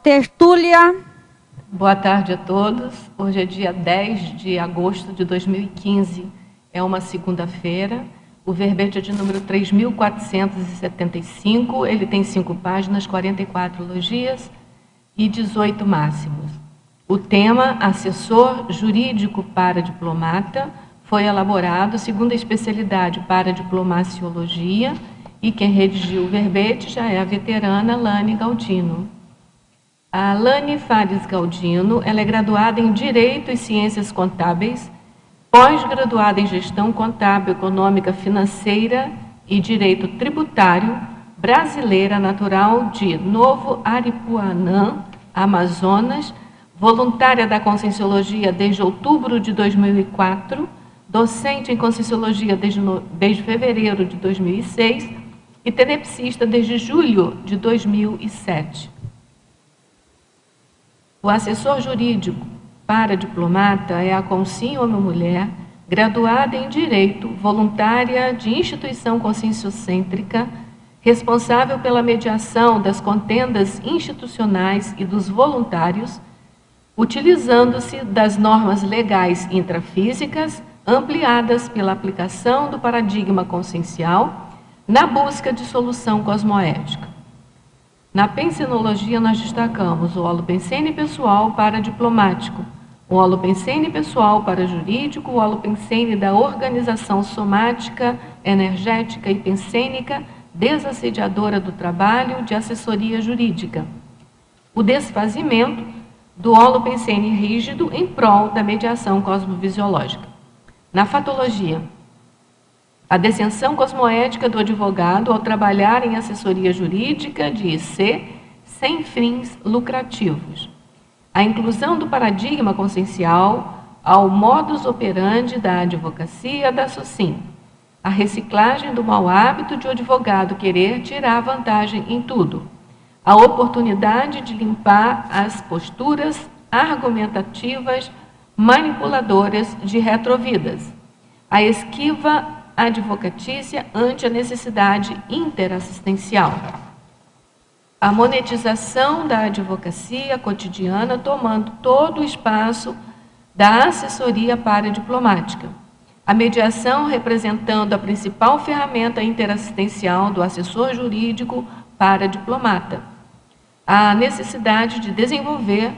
tertúlia. Boa tarde a todos. Hoje é dia 10 de agosto de 2015, é uma segunda-feira. O verbete é de número 3.475, ele tem 5 páginas, 44 elogias e 18 máximos. O tema, assessor jurídico para diplomata, foi elaborado segundo a especialidade para diplomaciologia e quem redigiu o verbete já é a veterana Lani Galdino. A Lani Fares Galdino, ela é graduada em Direito e Ciências Contábeis, pós-graduada em Gestão Contábil, Econômica, Financeira e Direito Tributário, brasileira, natural de Novo Aripuanã, Amazonas, voluntária da Conscienciologia desde outubro de 2004, docente em Conscienciologia desde fevereiro de 2006 e tenepsista desde julho de 2007. O assessor jurídico para diplomata é a Consim Homem Mulher, graduada em Direito, voluntária de instituição conscienciocêntrica, responsável pela mediação das contendas institucionais e dos voluntários, utilizando-se das normas legais intrafísicas, ampliadas pela aplicação do paradigma consciencial, na busca de solução cosmoética. Na pensenologia, nós destacamos o holopensene pessoal para diplomático, o holopensene pessoal para jurídico, o holopensene da organização somática, energética e pensênica, desassediadora do trabalho, de assessoria jurídica. O desfazimento do holopensene rígido em prol da mediação cosmovisiológica. Na fatologia, a descensão cosmoética do advogado ao trabalhar em assessoria jurídica de IC sem fins lucrativos. A inclusão do paradigma consciencial ao modus operandi da advocacia da SOCIM. A reciclagem do mau hábito de o advogado querer tirar vantagem em tudo. A oportunidade de limpar as posturas argumentativas manipuladoras de retrovidas. A esquiva advocatícia ante a necessidade interassistencial. A monetização da advocacia cotidiana tomando todo o espaço da assessoria paradiplomática. A mediação representando a principal ferramenta interassistencial do assessor jurídico paradiplomata. A necessidade de desenvolver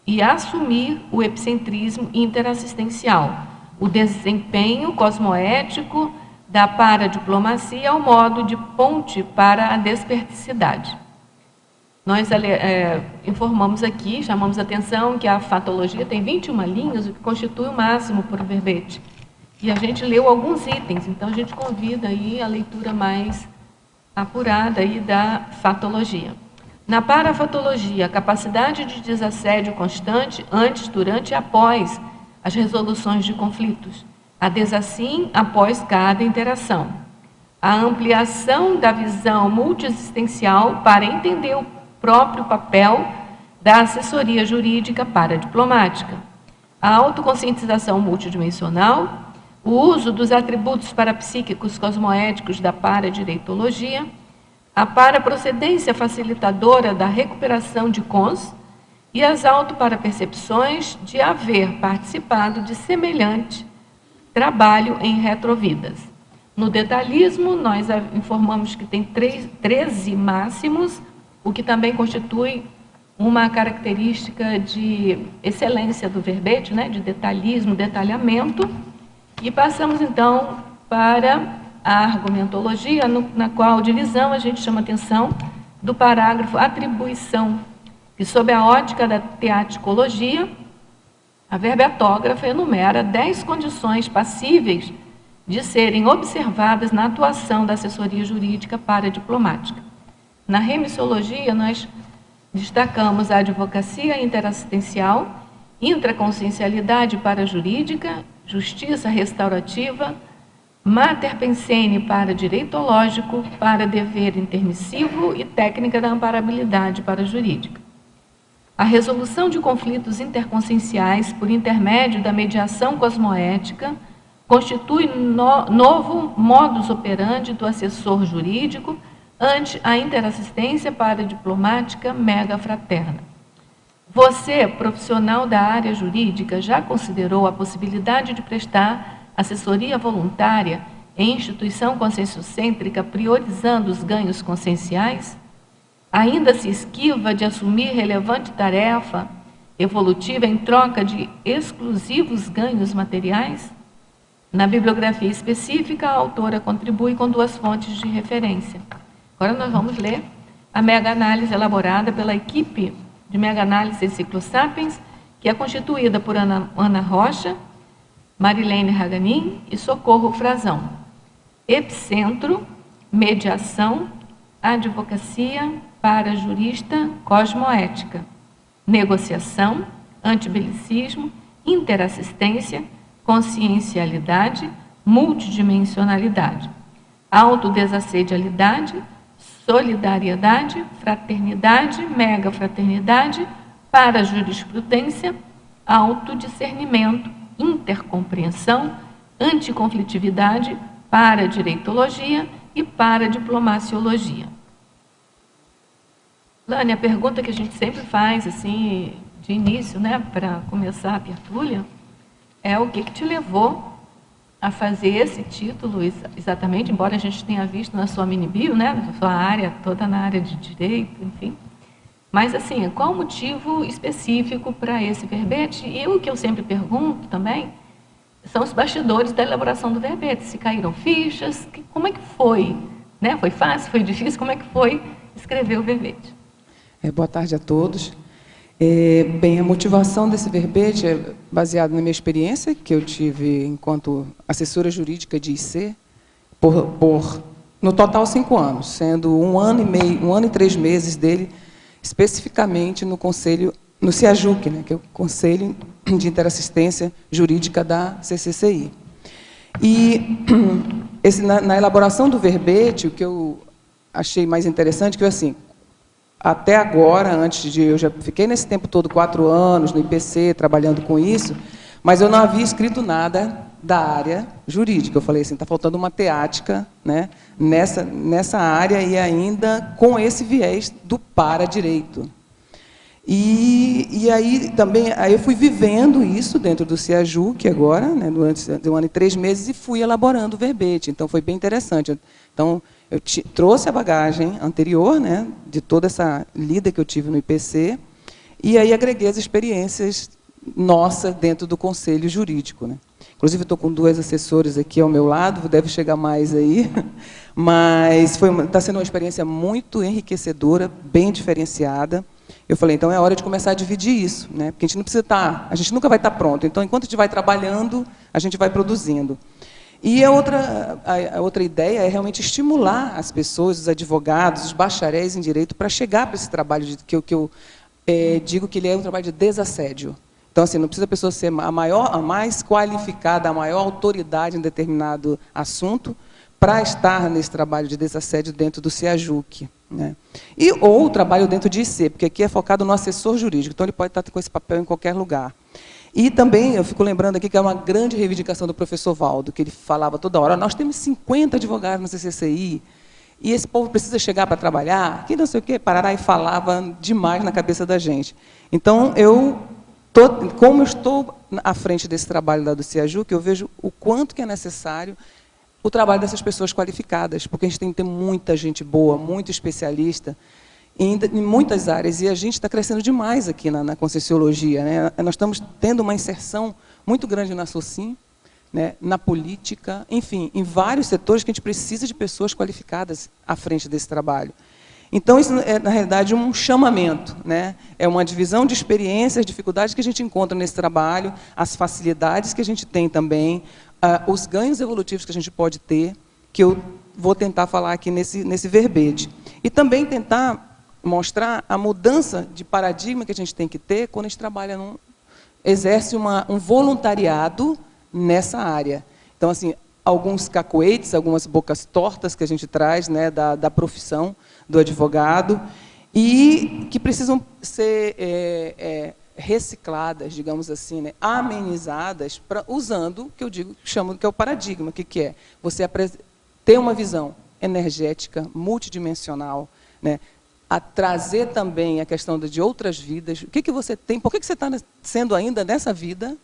e assumir o epicentrismo interassistencial. O desempenho cosmoético da paradiplomacia ao modo de ponte para a desperticidade. Nós informamos aqui, chamamos a atenção que a fatologia tem 21 linhas, o que constitui o máximo por verbete. E a gente leu alguns itens, então a gente convida aí a leitura mais apurada aí da fatologia. Na parafatologia, a capacidade de desassédio constante antes, durante e após as resoluções de conflitos, a desassim após cada interação, a ampliação da visão multiexistencial para entender o próprio papel da assessoria jurídica paradiplomática, a autoconscientização multidimensional, o uso dos atributos parapsíquicos cosmoéticos da paradireitologia, a paraprocedência facilitadora da recuperação de cons, e as autoparapercepções de haver participado de semelhante trabalho em retrovidas. No detalhismo, nós informamos que tem 13 máximos, o que também constitui uma característica de excelência do verbete, né, de detalhismo, detalhamento. E passamos, então, para a argumentologia, na qual divisão a gente chama atenção do parágrafo atribuição, que, sob a ótica da teaticologia, a verbetógrafa enumera 10 condições passíveis de serem observadas na atuação da assessoria jurídica paradiplomática. Na remissiologia, nós destacamos a advocacia interassistencial, intraconsciencialidade parajurídica, justiça restaurativa, mater pensene paradireitológico, para dever intermissivo e técnica da amparabilidade parajurídica. A resolução de conflitos interconscienciais por intermédio da mediação cosmoética constitui novo modus operandi do assessor jurídico ante a interassistência paradiplomática mega fraterna. Você, profissional da área jurídica, já considerou a possibilidade de prestar assessoria voluntária em instituição conscienciocêntrica, priorizando os ganhos conscienciais? Ainda se esquiva de assumir relevante tarefa evolutiva em troca de exclusivos ganhos materiais? Na bibliografia específica, a autora contribui com 2 fontes de referência. Agora nós vamos ler a mega-análise elaborada pela equipe de mega-análise de Ciclo Sapiens, que é constituída por Ana Rocha, Marilene Raganin e Socorro Frazão. Epicentro, mediação, advocacia, para-jurista, cosmoética, negociação, antibelicismo, interassistência, consciencialidade, multidimensionalidade, autodesassedialidade, solidariedade, fraternidade, megafraternidade, para-jurisprudência, autodiscernimento, intercompreensão, anticonflitividade, para-direitologia e para-diplomaciologia. Lani, a pergunta que a gente sempre faz, assim, de início, né, para começar a tertúlia, é o que te levou a fazer esse título exatamente, embora a gente tenha visto na sua mini-bio, né, na sua área, toda na área de direito, enfim. Mas, assim, qual o motivo específico para esse verbete? E o que eu sempre pergunto também são os bastidores da elaboração do verbete. Se caíram fichas, como é que foi? Né? Foi fácil, foi difícil? Como é que foi escrever o verbete? Boa tarde a todos. Bem, a motivação desse verbete é baseada na minha experiência, que eu tive enquanto assessora jurídica de IC, no total 5 anos, sendo 1 ano e meio, 1 ano e 3 meses dele, especificamente no Conselho, no CIAJUC, né, que é o Conselho de Interassistência Jurídica da CCCI. E na elaboração do verbete, o que eu achei mais interessante, que eu, assim, até agora, eu já fiquei nesse tempo todo, 4 anos, no IPC, trabalhando com isso, mas eu não havia escrito nada da área jurídica. Eu falei assim, está faltando uma teática, né, nessa área e ainda com esse viés do para-direito. E aí também eu fui vivendo isso dentro do CIAJUC agora, né, durante 1 ano e 3 meses, e fui elaborando o verbete. Então, foi bem interessante. Então, eu trouxe a bagagem anterior, né, de toda essa lida que eu tive no IPC, e aí agreguei as experiências nossas dentro do Conselho Jurídico, né. Inclusive, estou com 2 assessores aqui ao meu lado, deve chegar mais aí, mas está sendo uma experiência muito enriquecedora, bem diferenciada. Eu falei, então é hora de começar a dividir isso, né, porque a gente não precisa a gente nunca vai estar pronto, então, enquanto a gente vai trabalhando, a gente vai produzindo. E a outra ideia é realmente estimular as pessoas, os advogados, os bacharéis em direito, para chegar para esse trabalho que eu digo que ele é um trabalho de desassédio. Então, assim, não precisa a pessoa ser a mais qualificada, a maior autoridade em determinado assunto para estar nesse trabalho de desassédio dentro do CIAJUC, né? Ou o trabalho dentro de IC, porque aqui é focado no assessor jurídico, então ele pode estar com esse papel em qualquer lugar. E também, eu fico lembrando aqui que é uma grande reivindicação do professor Valdo, que ele falava toda hora, nós temos 50 advogados na CCCI, e esse povo precisa chegar para trabalhar, que não sei o quê, parará, e falava demais na cabeça da gente. Então, como eu estou à frente desse trabalho lá do CIAJUC, eu vejo o quanto que é necessário o trabalho dessas pessoas qualificadas, porque a gente tem que ter muita gente boa, muito especialista, em muitas áreas, e a gente está crescendo demais aqui na Conscienciologia, né? Nós estamos tendo uma inserção muito grande na SOCIM, né, na política, enfim, em vários setores que a gente precisa de pessoas qualificadas à frente desse trabalho. Então, isso é, na realidade, um chamamento, né? É uma divisão de experiências, dificuldades que a gente encontra nesse trabalho, as facilidades que a gente tem também, os ganhos evolutivos que a gente pode ter, que eu vou tentar falar aqui nesse verbete. E também tentar mostrar a mudança de paradigma que a gente tem que ter quando a gente trabalha exerce um voluntariado nessa área. Então, assim, alguns cacoetes, algumas bocas tortas que a gente traz, né, da profissão do advogado, e que precisam ser recicladas, digamos assim, né, amenizadas, usando o que eu chamo que é o paradigma, que é você ter uma visão energética, multidimensional, né, a trazer também a questão de outras vidas. O que você tem? Por que você está sendo ainda nessa vida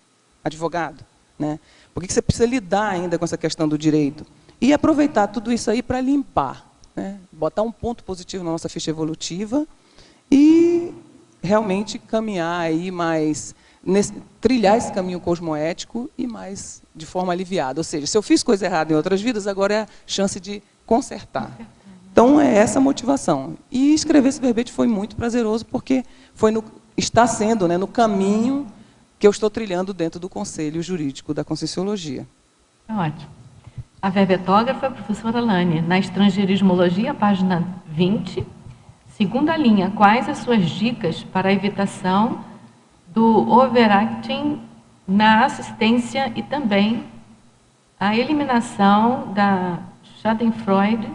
advogado, né? Por que você precisa lidar ainda com essa questão do direito? E aproveitar tudo isso aí para limpar, né? Botar um ponto positivo na nossa ficha evolutiva e realmente caminhar aí mais, trilhar esse caminho cosmoético e mais de forma aliviada. Ou seja, se eu fiz coisa errada em outras vidas, agora é a chance de consertar. Então, é essa a motivação. E escrever esse verbete foi muito prazeroso, porque está sendo, né, no caminho que eu estou trilhando dentro do Conselho Jurídico da Conscienciologia. Ótimo. A verbetógrafa é a professora Lani. Na Estrangeirismologia, página 20, segunda linha, quais as suas dicas para a evitação do overacting na assistência e também a eliminação da Schadenfreude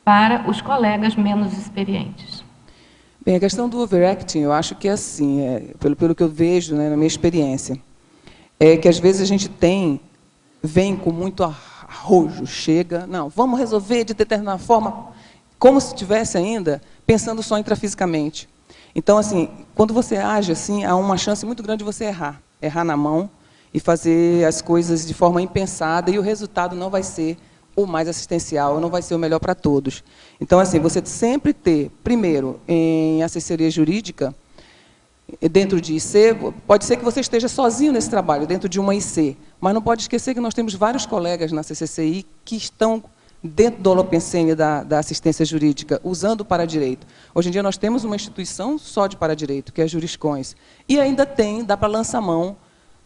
para os colegas menos experientes? Bem, a questão do overacting, eu acho que é assim, pelo que eu vejo, né, na minha experiência, é que às vezes a gente vem com muito arrojo, chega, não, vamos resolver de determinada forma, como se estivesse ainda pensando só intrafisicamente. Então, assim, quando você age assim, há uma chance muito grande de você errar na mão e fazer as coisas de forma impensada, e o resultado não vai ser o mais assistencial, não vai ser o melhor para todos. Então, assim, você sempre ter, primeiro, em assessoria jurídica, dentro de IC, pode ser que você esteja sozinho nesse trabalho, dentro de uma IC, mas não pode esquecer que nós temos vários colegas na CCCI que estão dentro do Holopensene da assistência jurídica, usando o paradireito. Hoje em dia nós temos uma instituição só de paradireito, que é a Juriscões, e ainda dá para lançar mão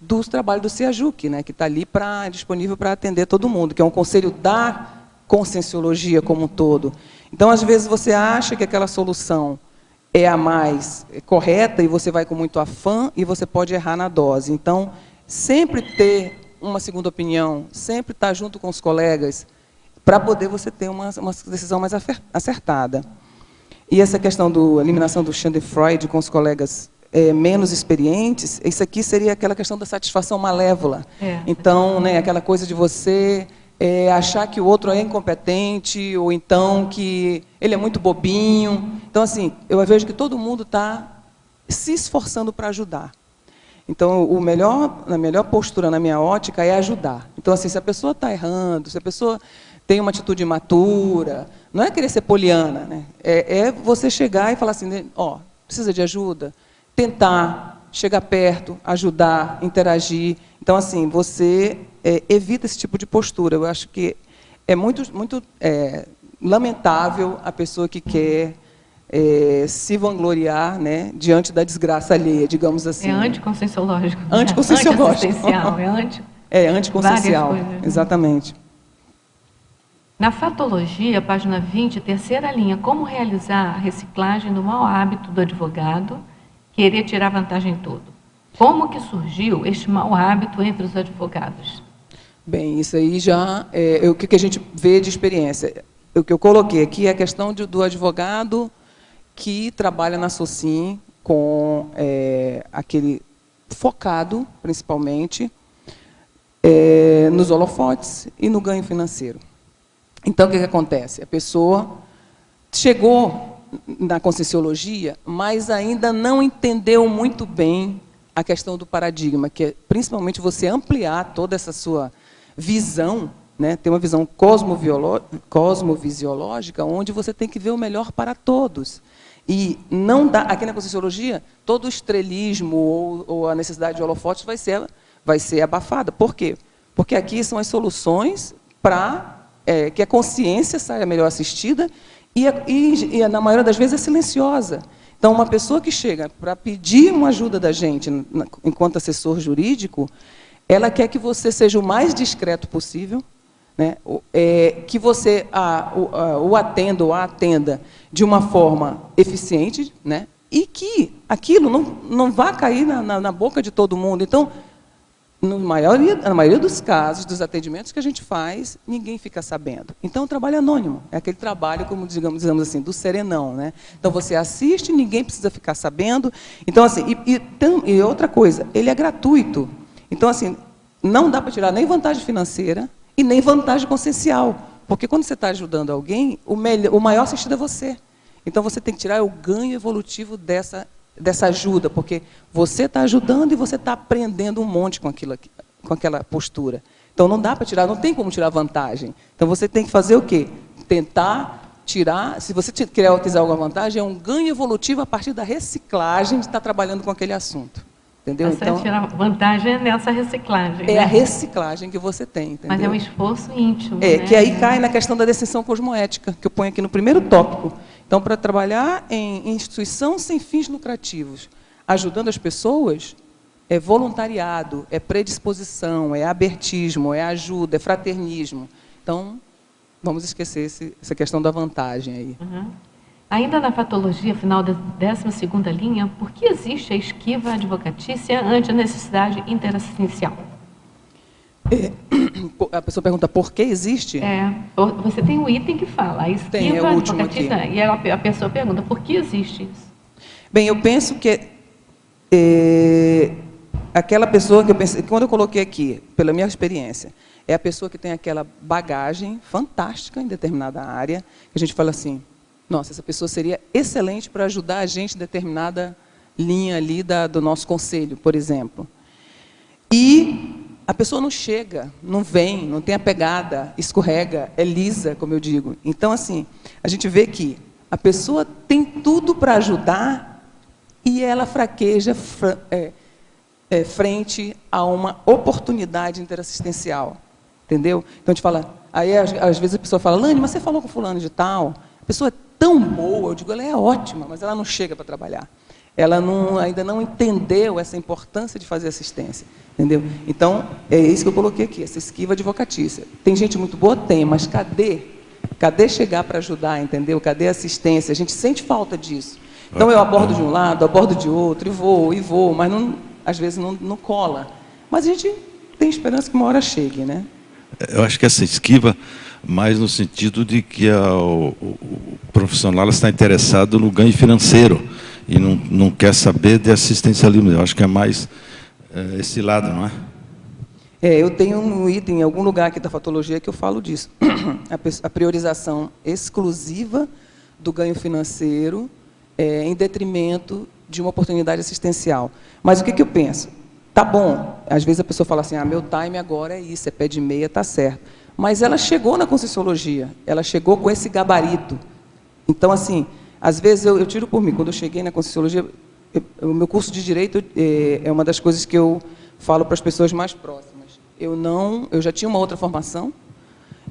do trabalho do CEAJUC, né, que está ali disponível para atender todo mundo, que é um conselho da conscienciologia como um todo. Então, às vezes, você acha que aquela solução é a mais correta e você vai com muito afã e você pode errar na dose. Então, sempre ter uma segunda opinião, sempre estar junto com os colegas, para poder você ter uma decisão mais acertada. E essa questão da eliminação do Schadenfreude com os colegas menos experientes, isso aqui seria aquela questão da satisfação malévola. Então, né, aquela coisa de você achar que o outro é incompetente, ou então que ele é muito bobinho. Então, assim, eu vejo que todo mundo está se esforçando para ajudar. Então, a melhor postura, na minha ótica, é ajudar. Então, assim, se a pessoa está errando, se a pessoa tem uma atitude imatura, não é querer ser poliana, né? É você chegar e falar assim, ó, precisa de ajuda? Tentar chegar perto, ajudar, interagir. Então, assim, você evita esse tipo de postura. Eu acho que é muito lamentável a pessoa que quer se vangloriar, né, diante da desgraça alheia, digamos assim. É anticonscienciológico. Anticonscienciológico. É anticonsciencial, exatamente. Na fatologia, página 20, terceira linha, como realizar a reciclagem do mau hábito do advogado, querer tirar vantagem em tudo? Como que surgiu este mau hábito entre os advogados? Bem, isso aí já é o que a gente vê de experiência. O que eu coloquei aqui é a questão do advogado que trabalha na SOCIM com aquele focado, principalmente, nos holofotes e no ganho financeiro. Então, o que acontece? A pessoa chegou na conscienciologia, mas ainda não entendeu muito bem a questão do paradigma, que é principalmente você ampliar toda essa sua visão, né, ter uma visão cosmovisiológica, onde você tem que ver o melhor para todos. E não dá, aqui na conscienciologia, todo o estrelismo ou a necessidade de holofotes vai ser abafada. Por quê? Porque aqui são as soluções para que a consciência saia melhor assistida e, na maioria das vezes, é silenciosa. Então, uma pessoa que chega para pedir uma ajuda da gente, enquanto assessor jurídico, ela quer que você seja o mais discreto possível, né, que você o atenda ou a atenda de uma forma eficiente, né, e que aquilo não vá cair na boca de todo mundo. Então, na maioria dos casos, dos atendimentos que a gente faz, ninguém fica sabendo. Então, o trabalho é anônimo. É aquele trabalho, como digamos assim, do serenão, né? Então, você assiste, ninguém precisa ficar sabendo. Então, assim, e outra coisa, ele é gratuito. Então, assim, não dá para tirar nem vantagem financeira e nem vantagem consciencial. Porque quando você está ajudando alguém, o maior assistido é você. Então, você tem que tirar o ganho evolutivo dessa ajuda, porque você está ajudando e você está aprendendo um monte com aquela postura. Então, não dá para tirar, não tem como tirar vantagem. Então, você tem que fazer o quê? Tentar tirar, se você quiser alguma vantagem, é um ganho evolutivo a partir da reciclagem de estar trabalhando com aquele assunto. Entendeu? Então, tirar vantagem nessa reciclagem. É, né? A reciclagem que você tem. Entendeu? Mas é um esforço íntimo. É, né? Que aí cai na questão da descensão cosmoética, que eu ponho aqui no primeiro tópico. Então, para trabalhar em instituição sem fins lucrativos, ajudando as pessoas, é voluntariado, é predisposição, é abertismo, é ajuda, é fraternismo. Então, vamos esquecer essa questão da vantagem aí. Uhum. Ainda na patologia, final da 12ª linha, por que existe a esquiva advocatícia ante a necessidade interassistencial? A pessoa pergunta por que existe? Você tem um item que fala, a esquiva advocatícia, e a pessoa pergunta por que existe isso? Bem, eu penso que aquela pessoa que eu pensei, quando eu coloquei aqui, pela minha experiência, é a pessoa que tem aquela bagagem fantástica em determinada área, que a gente fala assim, nossa, essa pessoa seria excelente para ajudar a gente em determinada linha ali do nosso conselho, por exemplo. E a pessoa não chega, não vem, não tem a pegada, escorrega, é lisa, como eu digo. Então, assim, a gente vê que a pessoa tem tudo para ajudar e ela fraqueja frente a uma oportunidade interassistencial. Entendeu? Então, a gente fala... Aí, às vezes, a pessoa fala, Lani, mas você falou com fulano de tal? A pessoa é tão boa, eu digo, ela é ótima, mas ela não chega para trabalhar. Ela ainda não entendeu essa importância de fazer assistência. Entendeu? Então, é isso que eu coloquei aqui, essa esquiva advocatícia. Tem gente muito boa? Tem, mas cadê? Cadê chegar para ajudar, entendeu? Cadê a assistência? A gente sente falta disso. Então, eu abordo de um lado, abordo de outro, e vou, mas não, às vezes não cola. Mas a gente tem esperança que uma hora chegue, né? Eu acho que essa esquiva, mais no sentido de que o profissional está interessado no ganho financeiro e não quer saber de assistencialismo. Eu acho que é mais esse lado, não é? Eu tenho um item em algum lugar aqui da patologia que eu falo disso. A priorização exclusiva do ganho financeiro em detrimento de uma oportunidade assistencial. Mas o que eu penso? Tá bom, às vezes a pessoa fala assim, meu time agora é isso, é pé de meia, tá certo. Mas ela chegou na Conscienciologia, ela chegou com esse gabarito. Então, assim, às vezes eu tiro por mim, quando eu cheguei na Conscienciologia, o meu curso de Direito é uma das coisas que eu falo para as pessoas mais próximas. Eu já tinha uma outra formação,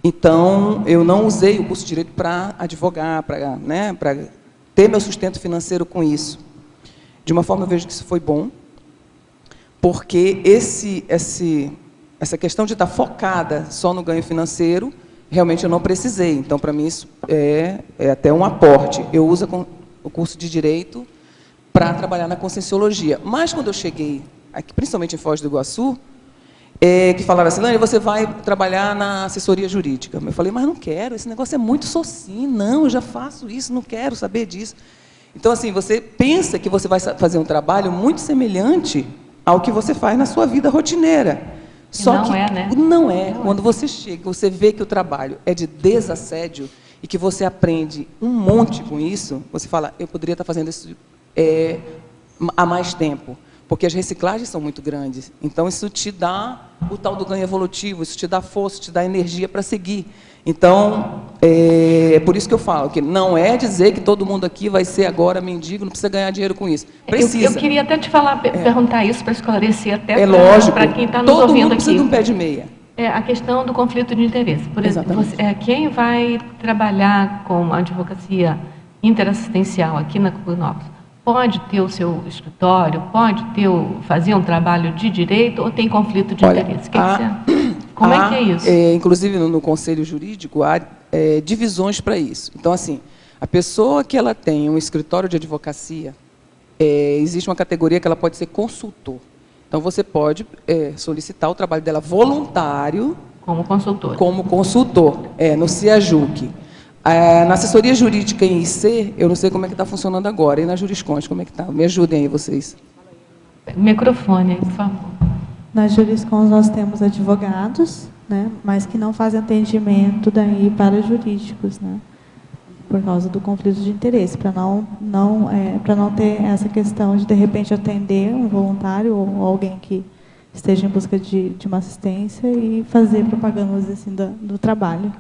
então eu não usei o curso de Direito para advogar, para ter meu sustento financeiro com isso. De uma forma, eu vejo que isso foi bom, porque essa questão de estar focada só no ganho financeiro, realmente eu não precisei. Então, para mim, isso é até um aporte. Eu uso o curso de Direito para trabalhar na Conscienciologia. Mas, quando eu cheguei, aqui, principalmente em Foz do Iguaçu, que falaram assim, Lani, você vai trabalhar na assessoria jurídica. Eu falei, mas não quero, esse negócio é muito sozinho, não, eu já faço isso, não quero saber disso. Então, assim, você pensa que você vai fazer um trabalho muito semelhante ao que você faz na sua vida rotineira. Só que né? Não é. Quando você chega, você vê que o trabalho é de desassédio e que você aprende um monte com isso, você fala, eu poderia estar fazendo isso há mais tempo, porque as reciclagens são muito grandes. Então, isso te dá o tal do ganho evolutivo, isso te dá força, te dá energia para seguir. Então, é por isso que eu falo, que não é dizer que todo mundo aqui vai ser agora mendigo, não precisa ganhar dinheiro com isso. Precisa. Eu queria até te perguntar isso para esclarecer até para quem está nos ouvindo aqui. Todo mundo precisa de um pé de meia. A questão do conflito de interesse. Por exemplo, quem vai trabalhar com a advocacia interassistencial aqui na Cubanópolis, pode ter o seu escritório, pode fazer um trabalho de direito ou tem conflito de interesse? Como é que é isso? Inclusive, no Conselho Jurídico, há divisões para isso. Então, assim, a pessoa que ela tem um escritório de advocacia, existe uma categoria que ela pode ser consultor. Então, você pode solicitar o trabalho dela voluntário. Como consultor. Como consultor, no CIAJUC. Na assessoria jurídica em IC, eu não sei como é que está funcionando agora. E na Jurisconte, como é que está? Me ajudem aí, vocês. Microfone aí, por favor. Na Juriscons nós temos advogados, né, mas que não fazem atendimento daí para jurídicos, né? por causa do conflito de interesse, para não ter essa questão de repente, atender um voluntário ou alguém que esteja em busca de uma assistência e fazer propaganda, assim, do trabalho.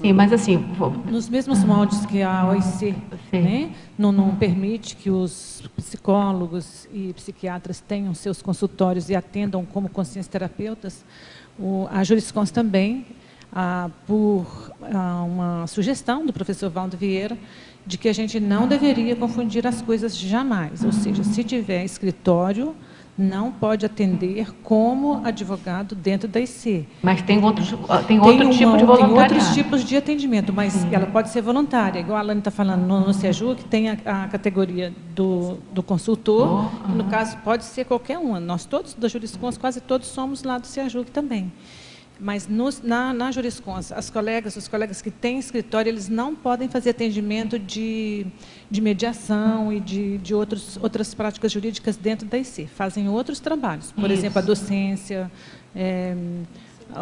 Sim, mas assim... Nos mesmos moldes que a OIC, né, não permite que os psicólogos e psiquiatras tenham seus consultórios e atendam como consciencioterapeutas, a Juriscons também, por uma sugestão do professor Valdo Vieira, de que a gente não deveria confundir as coisas jamais. Ou seja, se tiver escritório, não pode atender como advogado dentro da IC. Mas tem outro tipo de voluntariado. Tem outros tipos de atendimento, mas ela pode ser voluntária. Igual a Alane está falando, no CEAJUC tem a categoria do consultor, no caso pode ser qualquer uma. Nós todos da Juriscons, quase todos somos lá do CEAJUC também. Mas na Juriscons, os colegas que têm escritório, eles não podem fazer atendimento de mediação e de outras práticas jurídicas dentro da IC. Fazem outros trabalhos, por exemplo, a docência,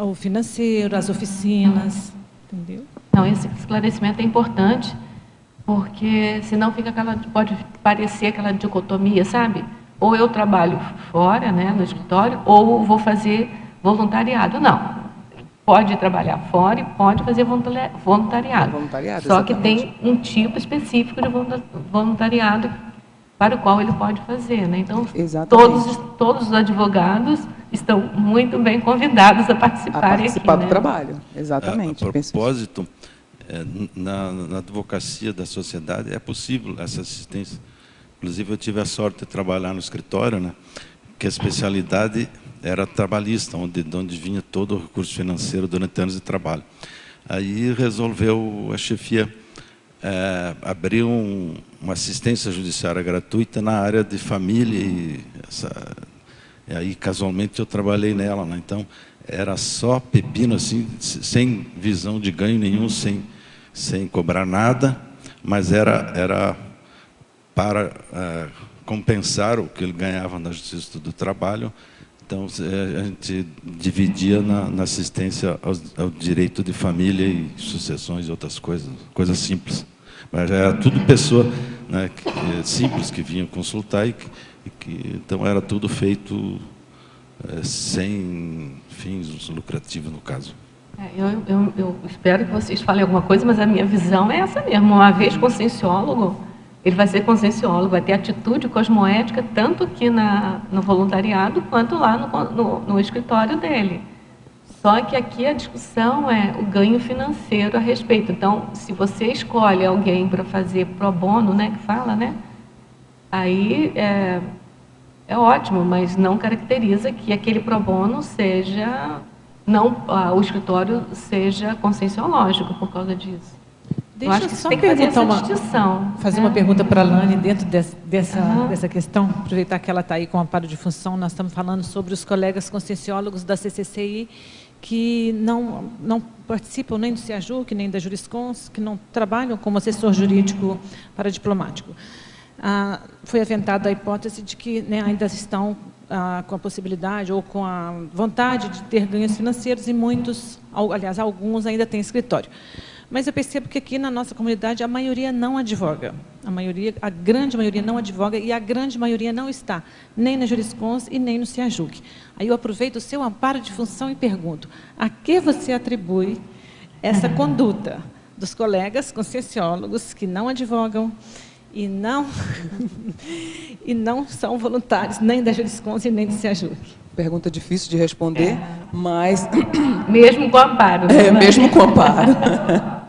o financeiro, as oficinas, entendeu? Então, esse esclarecimento é importante, porque senão pode parecer aquela dicotomia, sabe? Ou eu trabalho fora, né, no escritório, ou vou fazer voluntariado. Não. Pode trabalhar fora e pode fazer voluntariado. Só que tem um tipo específico de voluntariado para o qual ele pode fazer, né? Então, todos os advogados estão muito bem convidados a participarem aqui, do trabalho, exatamente. A propósito, na advocacia da sociedade é possível essa assistência. Inclusive, eu tive a sorte de trabalhar no escritório, né, que a especialidade era trabalhista, onde vinha todo o recurso financeiro durante anos de trabalho. Aí resolveu a chefia abrir uma assistência judiciária gratuita na área de família, e aí casualmente eu trabalhei nela, né? Então era só pepino, assim, sem visão de ganho nenhum, sem cobrar nada, mas era para compensar o que ele ganhava na Justiça do Trabalho. Então, a gente dividia na assistência ao direito de família e sucessões e outras coisas simples. Mas era tudo pessoa, né, simples que vinham consultar, então era tudo feito sem fins lucrativos, no caso. Eu espero que vocês falem alguma coisa, mas a minha visão é essa mesmo. Uma vez conscienciólogo, ele vai ser conscienciólogo, vai ter atitude cosmoética, tanto aqui no voluntariado, quanto lá no escritório dele. Só que aqui a discussão é o ganho financeiro a respeito. Então, se você escolhe alguém para fazer pro bono, né, que fala, né, aí é ótimo, mas não caracteriza que aquele pro bono seja, o escritório seja conscienciológico por causa disso. Deixa eu só fazer uma pergunta para a Alane dentro dessa questão, aproveitar que ela está aí com o amparo de função. Nós estamos falando sobre os colegas conscienciólogos da CCCI que não participam nem do CEAJUC, nem da Juriscons, que não trabalham como assessor jurídico paradiplomático. Foi aventada a hipótese de que, né, ainda estão com a possibilidade ou com a vontade de ter ganhos financeiros, e aliás, alguns ainda têm escritório. Mas eu percebo que aqui na nossa comunidade a maioria não advoga. A grande maioria não advoga, e a grande maioria não está nem na Juriscons e nem no CEAJUC. Aí eu aproveito o seu amparo de função e pergunto: a que você atribui essa conduta dos colegas conscienciólogos que não advogam e não são voluntários nem da Juriscons e nem do CEAJUC? Pergunta difícil de responder, mas... Mesmo com amparo. Mesmo com amparo.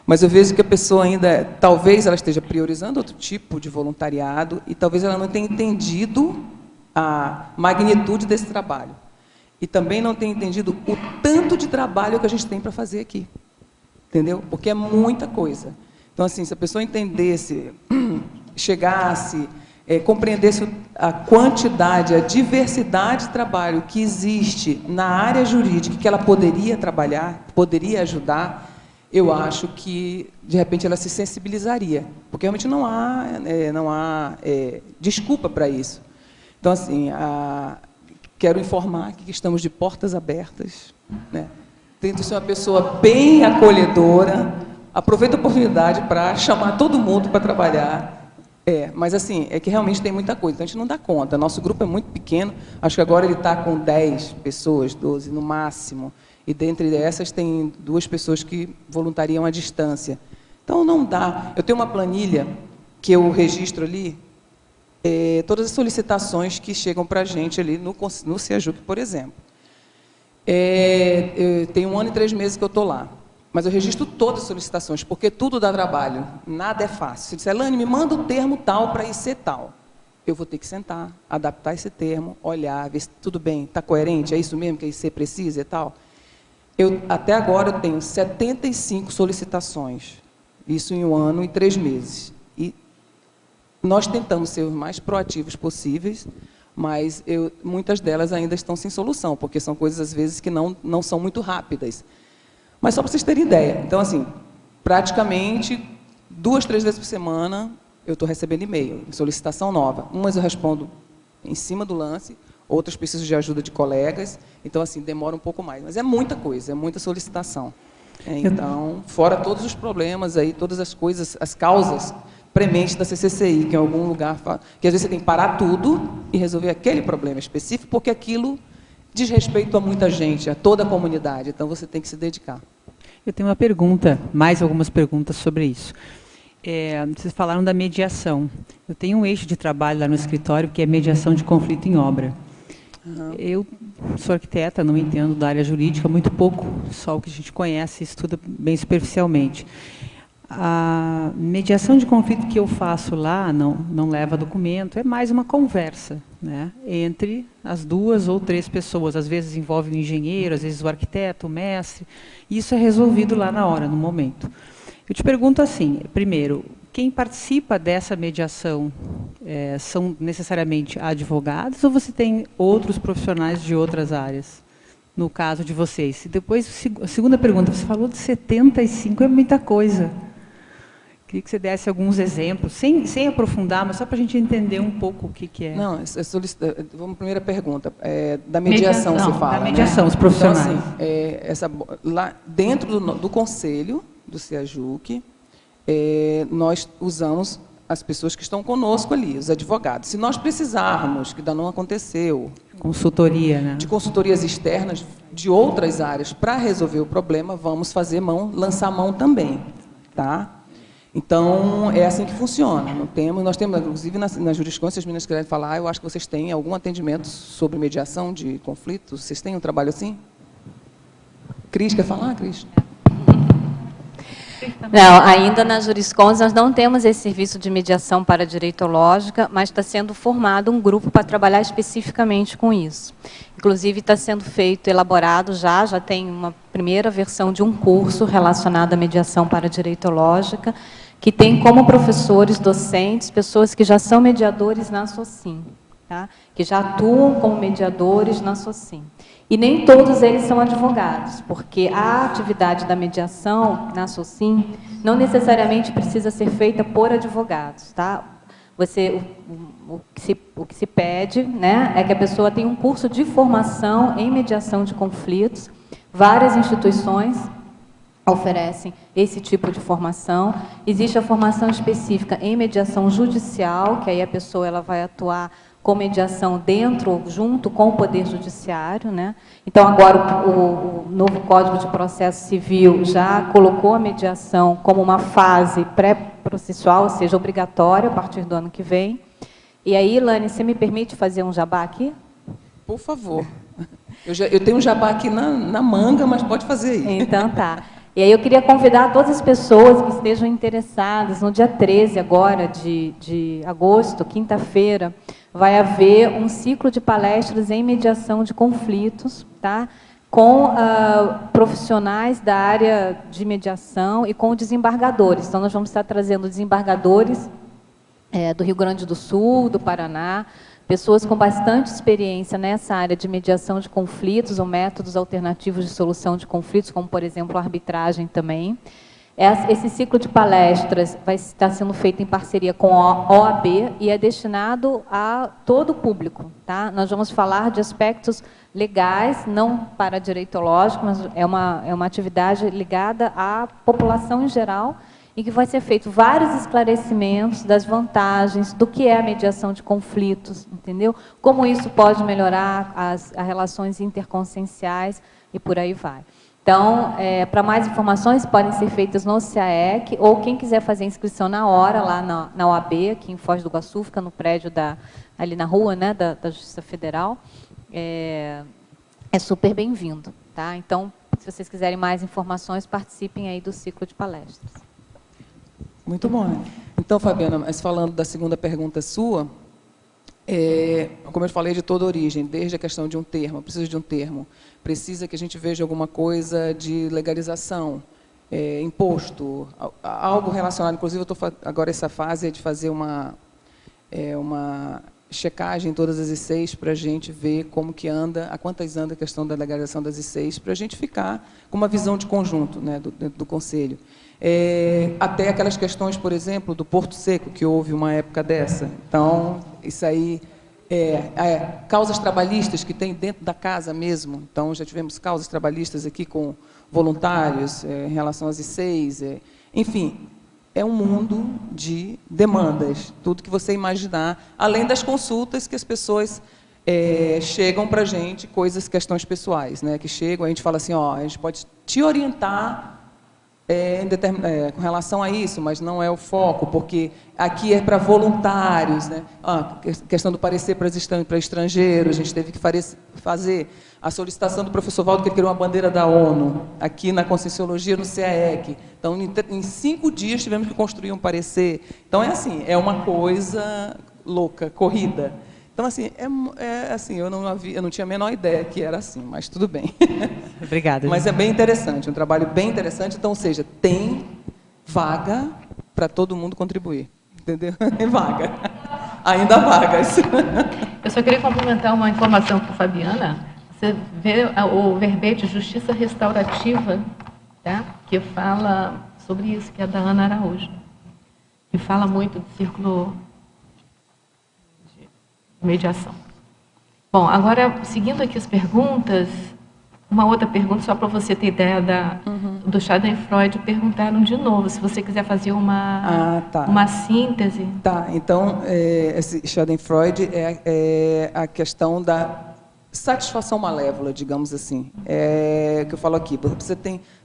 Mas eu vejo que a pessoa ainda, talvez ela esteja priorizando outro tipo de voluntariado, e talvez ela não tenha entendido a magnitude desse trabalho. E também não tenha entendido o tanto de trabalho que a gente tem para fazer aqui. Entendeu? Porque é muita coisa. Então, assim, se a pessoa entendesse, chegasse, compreendesse a quantidade, a diversidade de trabalho que existe na área jurídica, que ela poderia trabalhar, poderia ajudar, eu acho que, de repente, ela se sensibilizaria, porque realmente não há desculpa para isso. Então, assim, quero informar que estamos de portas abertas, né? Tento ser uma pessoa bem acolhedora aproveito a oportunidade para chamar todo mundo para trabalhar. Mas assim, é que realmente tem muita coisa, então a gente não dá conta. Nosso grupo é muito pequeno, acho que agora ele está com 10 pessoas, 12 no máximo, e dentre essas tem 2 pessoas que voluntariam à distância. Então não dá. Eu tenho uma planilha que eu registro ali, todas as solicitações que chegam para a gente ali no CEAJUC, por exemplo. Tem 1 ano e 3 meses que eu estou lá. Mas eu registro todas as solicitações, porque tudo dá trabalho, nada é fácil. Se disser, Elane, me manda o termo tal para IC tal. Eu vou ter que sentar, adaptar esse termo, olhar, ver se tudo bem, está coerente, é isso mesmo que a IC precisa e tal. Até agora eu tenho 75 solicitações, isso em 1 ano e 3 meses. E nós tentamos ser os mais proativos possíveis, mas muitas delas ainda estão sem solução, porque são coisas, às vezes, que não são muito rápidas. Mas só para vocês terem ideia. Então, assim, praticamente 2, 3 vezes por semana eu estou recebendo e-mail, solicitação nova. Umas eu respondo em cima do lance, outras preciso de ajuda de colegas. Então, assim, demora um pouco mais. Mas é muita coisa, é muita solicitação. Então, fora todos os problemas aí, todas as coisas, as causas prementes da CCCI, que em algum lugar, que às vezes você tem que parar tudo e resolver aquele problema específico, porque aquilo diz respeito a muita gente, a toda a comunidade, então você tem que se dedicar. Eu tenho uma pergunta, mais algumas perguntas sobre isso. Vocês falaram da mediação. Eu tenho um eixo de trabalho lá no escritório, que é mediação de conflito em obra. Eu sou arquiteta, não entendo da área jurídica, muito pouco, só o que a gente conhece e estuda bem superficialmente. A mediação de conflito que eu faço lá não leva documento, é mais uma conversa, né, entre as 2 ou 3 pessoas. Às vezes envolve o engenheiro, às vezes o arquiteto, o mestre. Isso é resolvido lá na hora, no momento. Eu te pergunto assim, primeiro, quem participa dessa mediação são necessariamente advogados ou você tem outros profissionais de outras áreas? No caso de vocês. E depois, a segunda pergunta, você falou de 75, é muita coisa. Queria que você desse alguns exemplos, sem aprofundar, mas só para a gente entender um pouco o que é. Não, vamos à primeira pergunta. Da mediação, você fala. Da mediação, né? Os profissionais. Então, assim, lá dentro do conselho do CEAJUC, nós usamos as pessoas que estão conosco ali, os advogados. Se nós precisarmos, que ainda não aconteceu, consultoria, né? De consultorias externas de outras áreas para resolver o problema, vamos lançar mão também, tá? Então, é assim que funciona. Nós temos, inclusive, na jurisprudência, as meninas querem falar, eu acho que vocês têm algum atendimento sobre mediação de conflitos? Vocês têm um trabalho assim? Cris, quer falar, Cris? Não, ainda na Jurisconde nós não temos esse serviço de mediação para direitológica, mas está sendo formado um grupo para trabalhar especificamente com isso. Inclusive está sendo elaborado já tem uma primeira versão de um curso relacionado à mediação para direitológica, que tem como professores, docentes, pessoas que já são mediadores na SOCIM, tá? Que já atuam como mediadores na SOCIM. E nem todos eles são advogados, porque a atividade da mediação na SOCIM não necessariamente precisa ser feita por advogados, tá? O que se pede, né, é que a pessoa tenha um curso de formação em mediação de conflitos. Várias instituições oferecem esse tipo de formação. Existe a formação específica em mediação judicial, que aí a pessoa ela vai atuar com mediação junto com o Poder Judiciário, né? Então, agora, o novo Código de Processo Civil já colocou a mediação como uma fase pré-processual, ou seja, obrigatória a partir do ano que vem. E aí, Ilane, você me permite fazer um jabá aqui? Por favor. Eu tenho um jabá aqui na manga, mas pode fazer aí. Então, tá. E aí eu queria convidar todas as pessoas que estejam interessadas, no dia 13 agora de agosto, quinta-feira, vai haver um ciclo de palestras em mediação de conflitos, tá? Com profissionais da área de mediação e com desembargadores. Então, nós vamos estar trazendo desembargadores do Rio Grande do Sul, do Paraná, pessoas com bastante experiência nessa área de mediação de conflitos ou métodos alternativos de solução de conflitos, como, por exemplo, a arbitragem também. Esse ciclo de palestras vai estar sendo feito em parceria com a OAB e é destinado a todo o público. Tá? Nós vamos falar de aspectos legais, não para direitológico, mas é uma atividade ligada à população em geral, em que vai ser feito vários esclarecimentos das vantagens, do que é a mediação de conflitos, entendeu? Como isso pode melhorar as relações interconscienciais e por aí vai. Então, para mais informações, podem ser feitas no CAEC, ou quem quiser fazer a inscrição na hora, lá na OAB, aqui em Foz do Iguaçu, fica no prédio ali na rua, né, da Justiça Federal, é super bem-vindo. Tá? Então, se vocês quiserem mais informações, participem aí do ciclo de palestras. Muito bom. Então, Fabiana, mas falando da segunda pergunta sua, como eu falei, de toda origem, desde a questão de um termo, precisa de um termo, precisa que a gente veja alguma coisa de legalização, imposto, algo relacionado. Inclusive, eu estou agora essa fase de fazer uma checagem em todas as ICs para a gente ver como que anda, a quantas anda a questão da legalização das ICs, para a gente ficar com uma visão de conjunto, né, do Conselho. Até aquelas questões, por exemplo, do Porto Seco, que houve uma época dessa. Então, isso aí, causas trabalhistas que tem dentro da casa mesmo. Então, já tivemos causas trabalhistas aqui com voluntários em relação às ICs. Enfim, é um mundo de demandas, tudo que você imaginar, além das consultas que as pessoas chegam para a gente, questões pessoais, né, que chegam, a gente fala assim, a gente pode te orientar com relação a isso, mas não é o foco, porque aqui é para voluntários, né? Questão do parecer para estrangeiros, a gente teve que fazer a solicitação do professor Valdo, que ele queria uma bandeira da ONU, aqui na Conscienciologia, no CAEC. Então, em 5 dias, tivemos que construir um parecer. Então, é assim, é uma coisa louca, corrida. Então, assim, assim, eu não tinha a menor ideia que era assim, mas tudo bem. Obrigada. Mas é bem interessante, um trabalho bem interessante. Então, ou seja, tem vaga para todo mundo contribuir, entendeu? Tem vaga. Ainda há vagas. Eu só queria complementar uma informação para a Fabiana. Você vê o verbete Justiça Restaurativa, tá? Que fala sobre isso, que é da Ana Araújo, que fala muito do círculo mediação. Bom, agora, seguindo aqui as perguntas, uma outra pergunta, só para você ter ideia do Schadenfreude, perguntaram de novo, se você quiser fazer uma síntese. Tá, então, esse Schadenfreude é a questão da satisfação malévola, digamos assim, que eu falo aqui.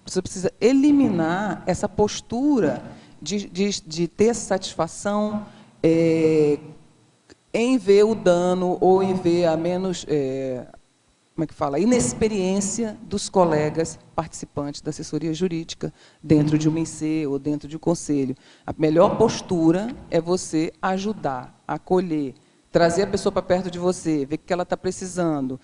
Você precisa eliminar essa postura de ter satisfação em ver o dano ou em ver a menos, inexperiência dos colegas participantes da assessoria jurídica dentro de uma IC ou dentro de um conselho. A melhor postura é você ajudar, acolher, trazer a pessoa para perto de você, ver o que ela está precisando,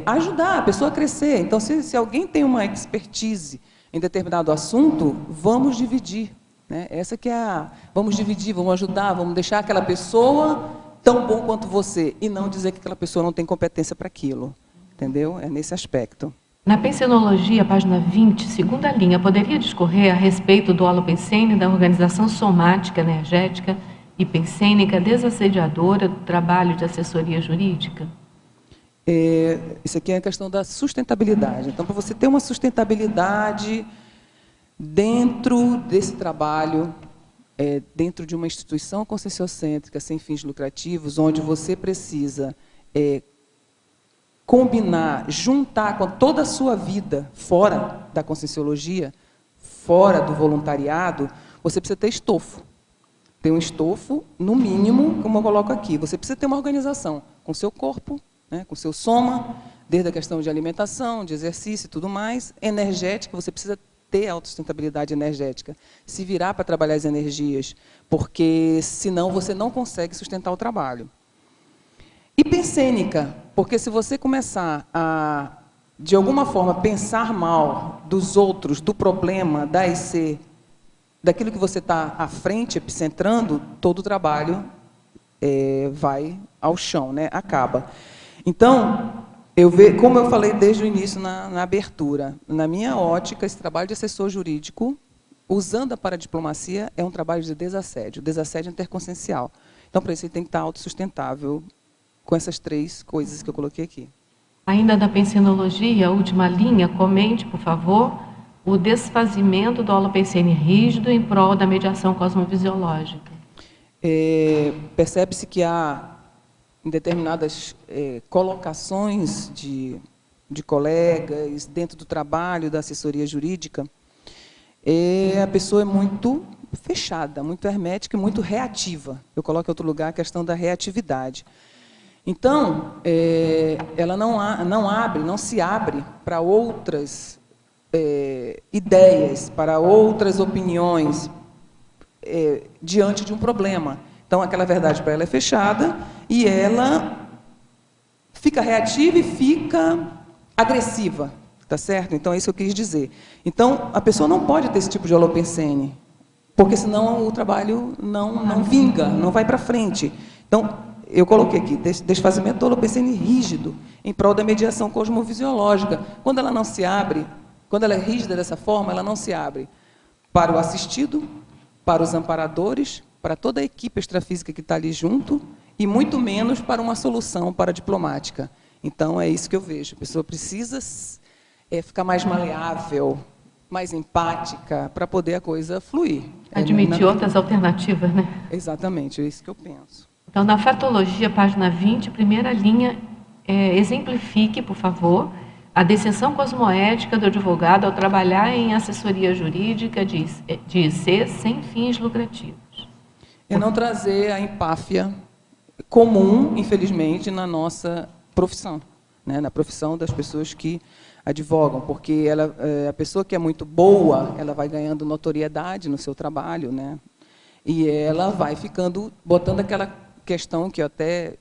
ajudar a pessoa a crescer. Então, se alguém tem uma expertise em determinado assunto, vamos dividir. Né? Essa que é vamos dividir, vamos ajudar, vamos deixar aquela pessoa tão bom quanto você, e não dizer que aquela pessoa não tem competência para aquilo. Entendeu? É nesse aspecto. Na pensenologia, página 20, segunda linha, poderia discorrer a respeito do holopensene, da organização somática, energética e pensênica desassediadora do trabalho de assessoria jurídica? Isso aqui é a questão da sustentabilidade. Então, para você ter uma sustentabilidade dentro desse trabalho, dentro de uma instituição conscienciocêntrica, sem fins lucrativos, onde você precisa combinar, juntar com toda a sua vida fora da conscienciologia, fora do voluntariado, você precisa ter estofo. Tem um estofo, no mínimo, como eu coloco aqui. Você precisa ter uma organização com o seu corpo, né, com o seu soma, desde a questão de alimentação, de exercício e tudo mais, energética, você precisa ter autossustentabilidade energética, se virar para trabalhar as energias, porque senão você não consegue sustentar o trabalho. E pensênica, porque se você começar a, de alguma forma, pensar mal dos outros, do problema, da IC, daquilo que você está à frente, epicentrando, todo o trabalho vai ao chão, né? Acaba. Então, como eu falei desde o início na abertura, na minha ótica, esse trabalho de assessor jurídico usando a paradiplomacia, é um trabalho de desassédio interconsciencial. Então, para isso, ele tem que estar autossustentável com essas 3 coisas que eu coloquei aqui. Ainda da pensenologia, a última linha, comente, por favor, o desfazimento do holopensene rígido em prol da mediação cosmovisiológica. Percebe-se que há, em determinadas colocações de colegas dentro do trabalho da assessoria jurídica, a pessoa é muito fechada, muito hermética e muito reativa. Eu coloco em outro lugar a questão da reatividade. Então, ela não se abre para outras ideias, para outras opiniões diante de um problema. Então, aquela verdade para ela é fechada e ela fica reativa e fica agressiva, tá certo? Então, é isso que eu quis dizer. Então, a pessoa não pode ter esse tipo de holopensene, porque senão o trabalho não vinga, não vai para frente. Então, eu coloquei aqui, desfazimento do holopensene rígido, em prol da mediação cosmovisiológica. Quando ela não se abre, quando ela é rígida dessa forma, ela não se abre para o assistido, para os amparadores, para toda a equipe extrafísica que está ali junto, e muito menos para uma solução paradiplomática. Então, é isso que eu vejo. A pessoa precisa ficar mais maleável, mais empática, para poder a coisa fluir. Admitir outras alternativas, né? Exatamente, é isso que eu penso. Então, na fatologia, página 20, primeira linha, exemplifique, por favor, a decisão cosmoética do advogado ao trabalhar em assessoria jurídica de IC sem fins lucrativos. É não trazer a empáfia comum, infelizmente, na nossa profissão, né? Na profissão das pessoas que advogam, porque a pessoa que é muito boa, ela vai ganhando notoriedade no seu trabalho, né? E ela vai ficando, botando aquela questão que eu até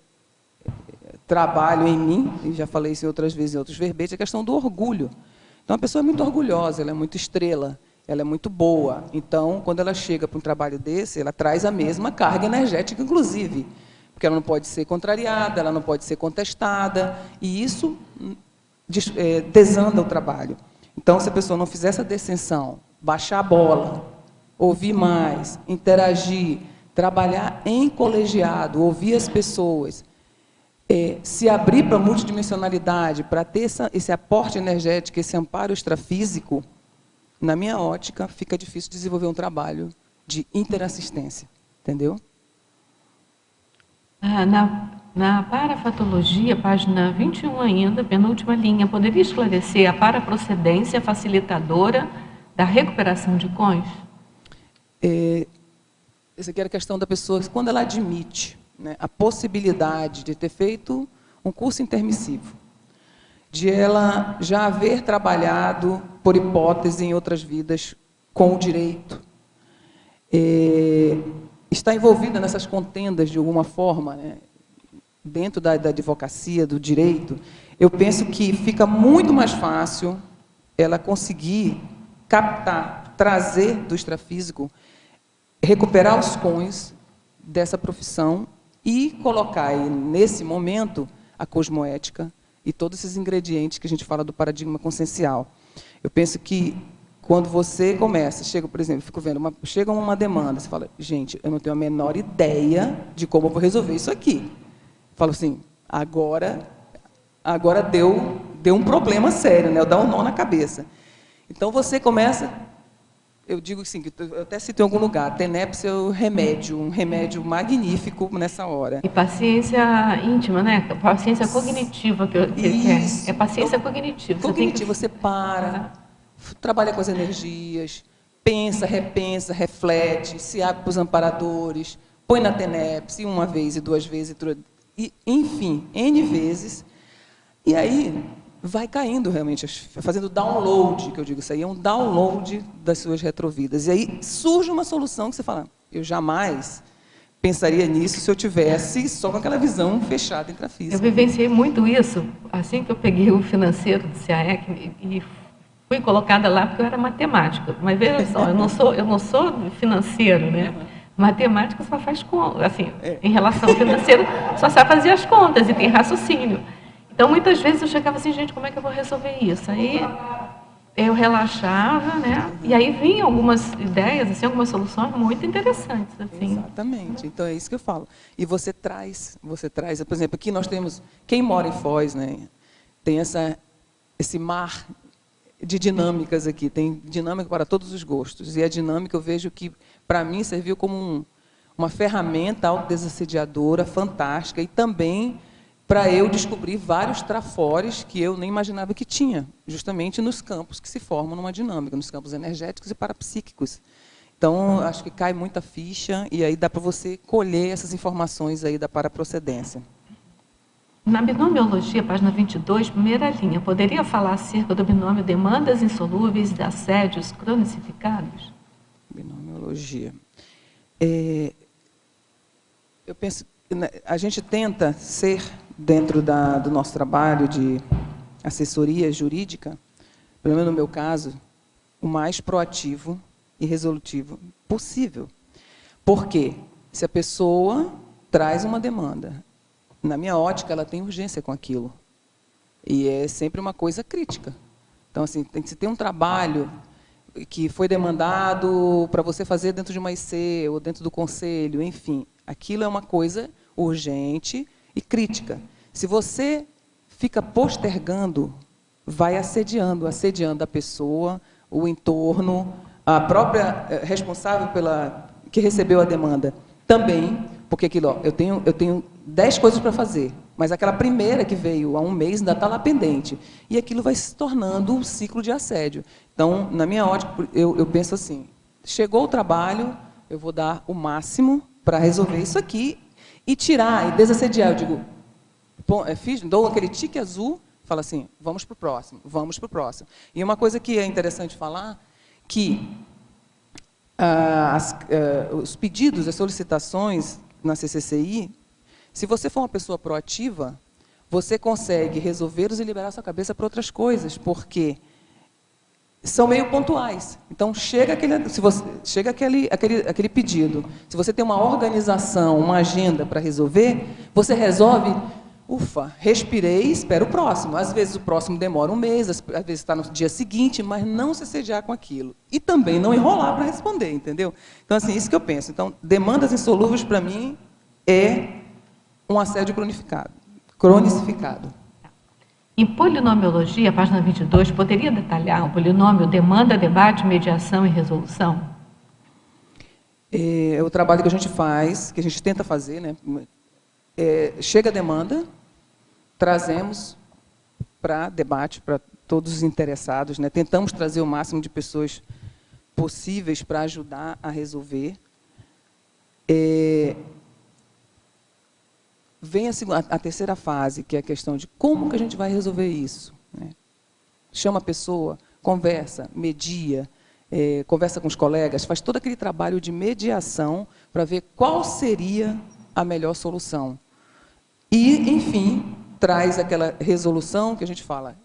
trabalho em mim, e já falei isso outras vezes em outros verbetes, a questão do orgulho. Então, a pessoa é muito orgulhosa, ela é muito estrela, ela é muito boa. Então, quando ela chega para um trabalho desse, ela traz a mesma carga energética, inclusive, porque ela não pode ser contrariada, ela não pode ser contestada, e isso desanda o trabalho. Então, se a pessoa não fizer essa descensão, baixar a bola, ouvir mais, interagir, trabalhar em colegiado, ouvir as pessoas, se abrir para a multidimensionalidade, para ter esse aporte energético, esse amparo extrafísico, na minha ótica, fica difícil desenvolver um trabalho de interassistência. Entendeu? Na parafatologia, página 21 ainda, penúltima linha, poderia esclarecer a paraprocedência facilitadora da recuperação de cônjuge? Essa aqui era a questão da pessoa, quando ela admite, né, a possibilidade de ter feito um curso intermissivo, de ela já haver trabalhado, por hipótese, em outras vidas, com o direito, está envolvida nessas contendas de alguma forma, né, dentro da advocacia, do direito, eu penso que fica muito mais fácil ela conseguir captar, trazer do extrafísico, recuperar os cons dessa profissão e colocar aí, nesse momento, a cosmoética e todos esses ingredientes que a gente fala do paradigma consciencial. Eu penso que quando você começa, chega, por exemplo, fico vendo, chega uma demanda, você fala, gente, eu não tenho a menor ideia de como eu vou resolver isso aqui. Falo assim, agora deu um problema sério, né? Dá um nó na cabeça. Então você começa, eu digo assim, eu até cito em algum lugar, TENEPS é um remédio magnífico nessa hora. E paciência íntima, né? Paciência cognitiva que é paciência cognitiva. Você para, trabalha com as energias, pensa, repensa, reflete, se abre para os amparadores, põe na TENEPS, uma vez e duas vezes, e, enfim, N vezes, e aí vai caindo realmente, fazendo download, que eu digo, isso aí é um download das suas retrovidas. E aí surge uma solução que você fala, eu jamais pensaria nisso se eu tivesse só com aquela visão fechada intrafísica. Eu vivenciei muito isso, assim que eu peguei o financeiro do CAEC e fui colocada lá porque eu era matemática. Mas veja só, eu não sou financeiro, né? Matemática só faz conta, assim, em relação ao financeiro, só sabe fazer as contas e tem raciocínio. Então, muitas vezes eu chegava assim, gente, como é que eu vou resolver isso? Aí, eu relaxava, né? E aí vinham algumas ideias, assim, algumas soluções muito interessantes, assim. Exatamente. Então é isso que eu falo. E você traz, por exemplo, aqui nós temos, quem mora em Foz, né? Tem esse mar de dinâmicas aqui, tem dinâmica para todos os gostos. E a dinâmica eu vejo que, para mim, serviu como uma ferramenta autodesassediadora, fantástica, e também para eu descobrir vários trafores que eu nem imaginava que tinha, justamente nos campos que se formam numa dinâmica, nos campos energéticos e parapsíquicos. Então, acho que cai muita ficha, e aí dá para você colher essas informações aí da paraprocedência. Na binomiologia, página 22, primeira linha, poderia falar acerca do binômio demandas insolúveis de assédios cronicificados? Binomiologia. Eu penso, a gente tenta ser, dentro do nosso trabalho de assessoria jurídica, pelo menos no meu caso, o mais proativo e resolutivo possível. Porque se a pessoa traz uma demanda, na minha ótica, ela tem urgência com aquilo. E é sempre uma coisa crítica. Então, assim, tem que ter um trabalho que foi demandado para você fazer dentro de uma IC ou dentro do conselho, enfim. Aquilo é uma coisa urgente e crítica. Se você fica postergando, vai assediando a pessoa, o entorno, a própria responsável que recebeu a demanda também, porque aquilo, ó, eu tenho 10 coisas para fazer, mas aquela primeira que veio há um mês ainda está lá pendente. E aquilo vai se tornando um ciclo de assédio. Então, na minha ótica, eu penso assim, chegou o trabalho, eu vou dar o máximo para resolver isso aqui e tirar, e desassediar. Eu digo, dou aquele tique azul, falo assim, vamos para o próximo, vamos para o próximo. E uma coisa que é interessante falar, que os pedidos, as solicitações na CCCI, se você for uma pessoa proativa, você consegue resolvê-los e liberar sua cabeça para outras coisas, porque são meio pontuais. Então, chega aquele pedido. Se você tem uma organização, uma agenda para resolver, você resolve, ufa, respirei, espero o próximo. Às vezes o próximo demora um mês, às vezes está no dia seguinte, mas não se assediar com aquilo. E também não enrolar para responder, entendeu? Então, assim, isso que eu penso. Então, demandas insolúveis, para mim, é um assédio cronicificado. Em polinomiologia, página 22, poderia detalhar o polinômio demanda, debate, mediação e resolução? É o trabalho que a gente faz, que a gente tenta fazer, né? Chega a demanda, trazemos para debate, para todos os interessados, né? Tentamos trazer o máximo de pessoas possíveis para ajudar a resolver. Vem a terceira fase, que é a questão de como que a gente vai resolver isso, né? Chama a pessoa, conversa, media, conversa com os colegas, faz todo aquele trabalho de mediação para ver qual seria a melhor solução. E, enfim, traz aquela resolução que a gente fala,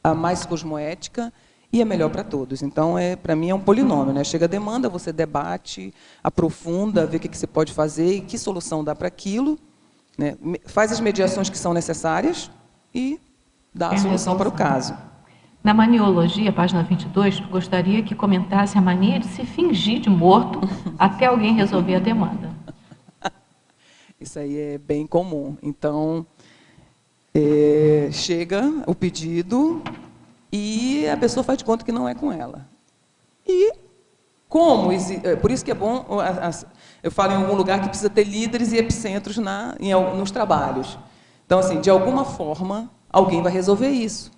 a mais cosmoética e a melhor para todos. Então, para mim, é um polinômio, né? Chega a demanda, você debate, aprofunda, vê o que você pode fazer e que solução dá para aquilo, né? Faz as mediações que são necessárias e dá a solução para o caso. Na maniologia, página 22, gostaria que comentasse a mania de se fingir de morto até alguém resolver a demanda. Isso aí é bem comum. Então, chega o pedido e a pessoa faz de conta que não é com ela. E por isso que é bom, eu falo em algum lugar que precisa ter líderes e epicentros nos trabalhos. Então, assim, de alguma forma, alguém vai resolver isso.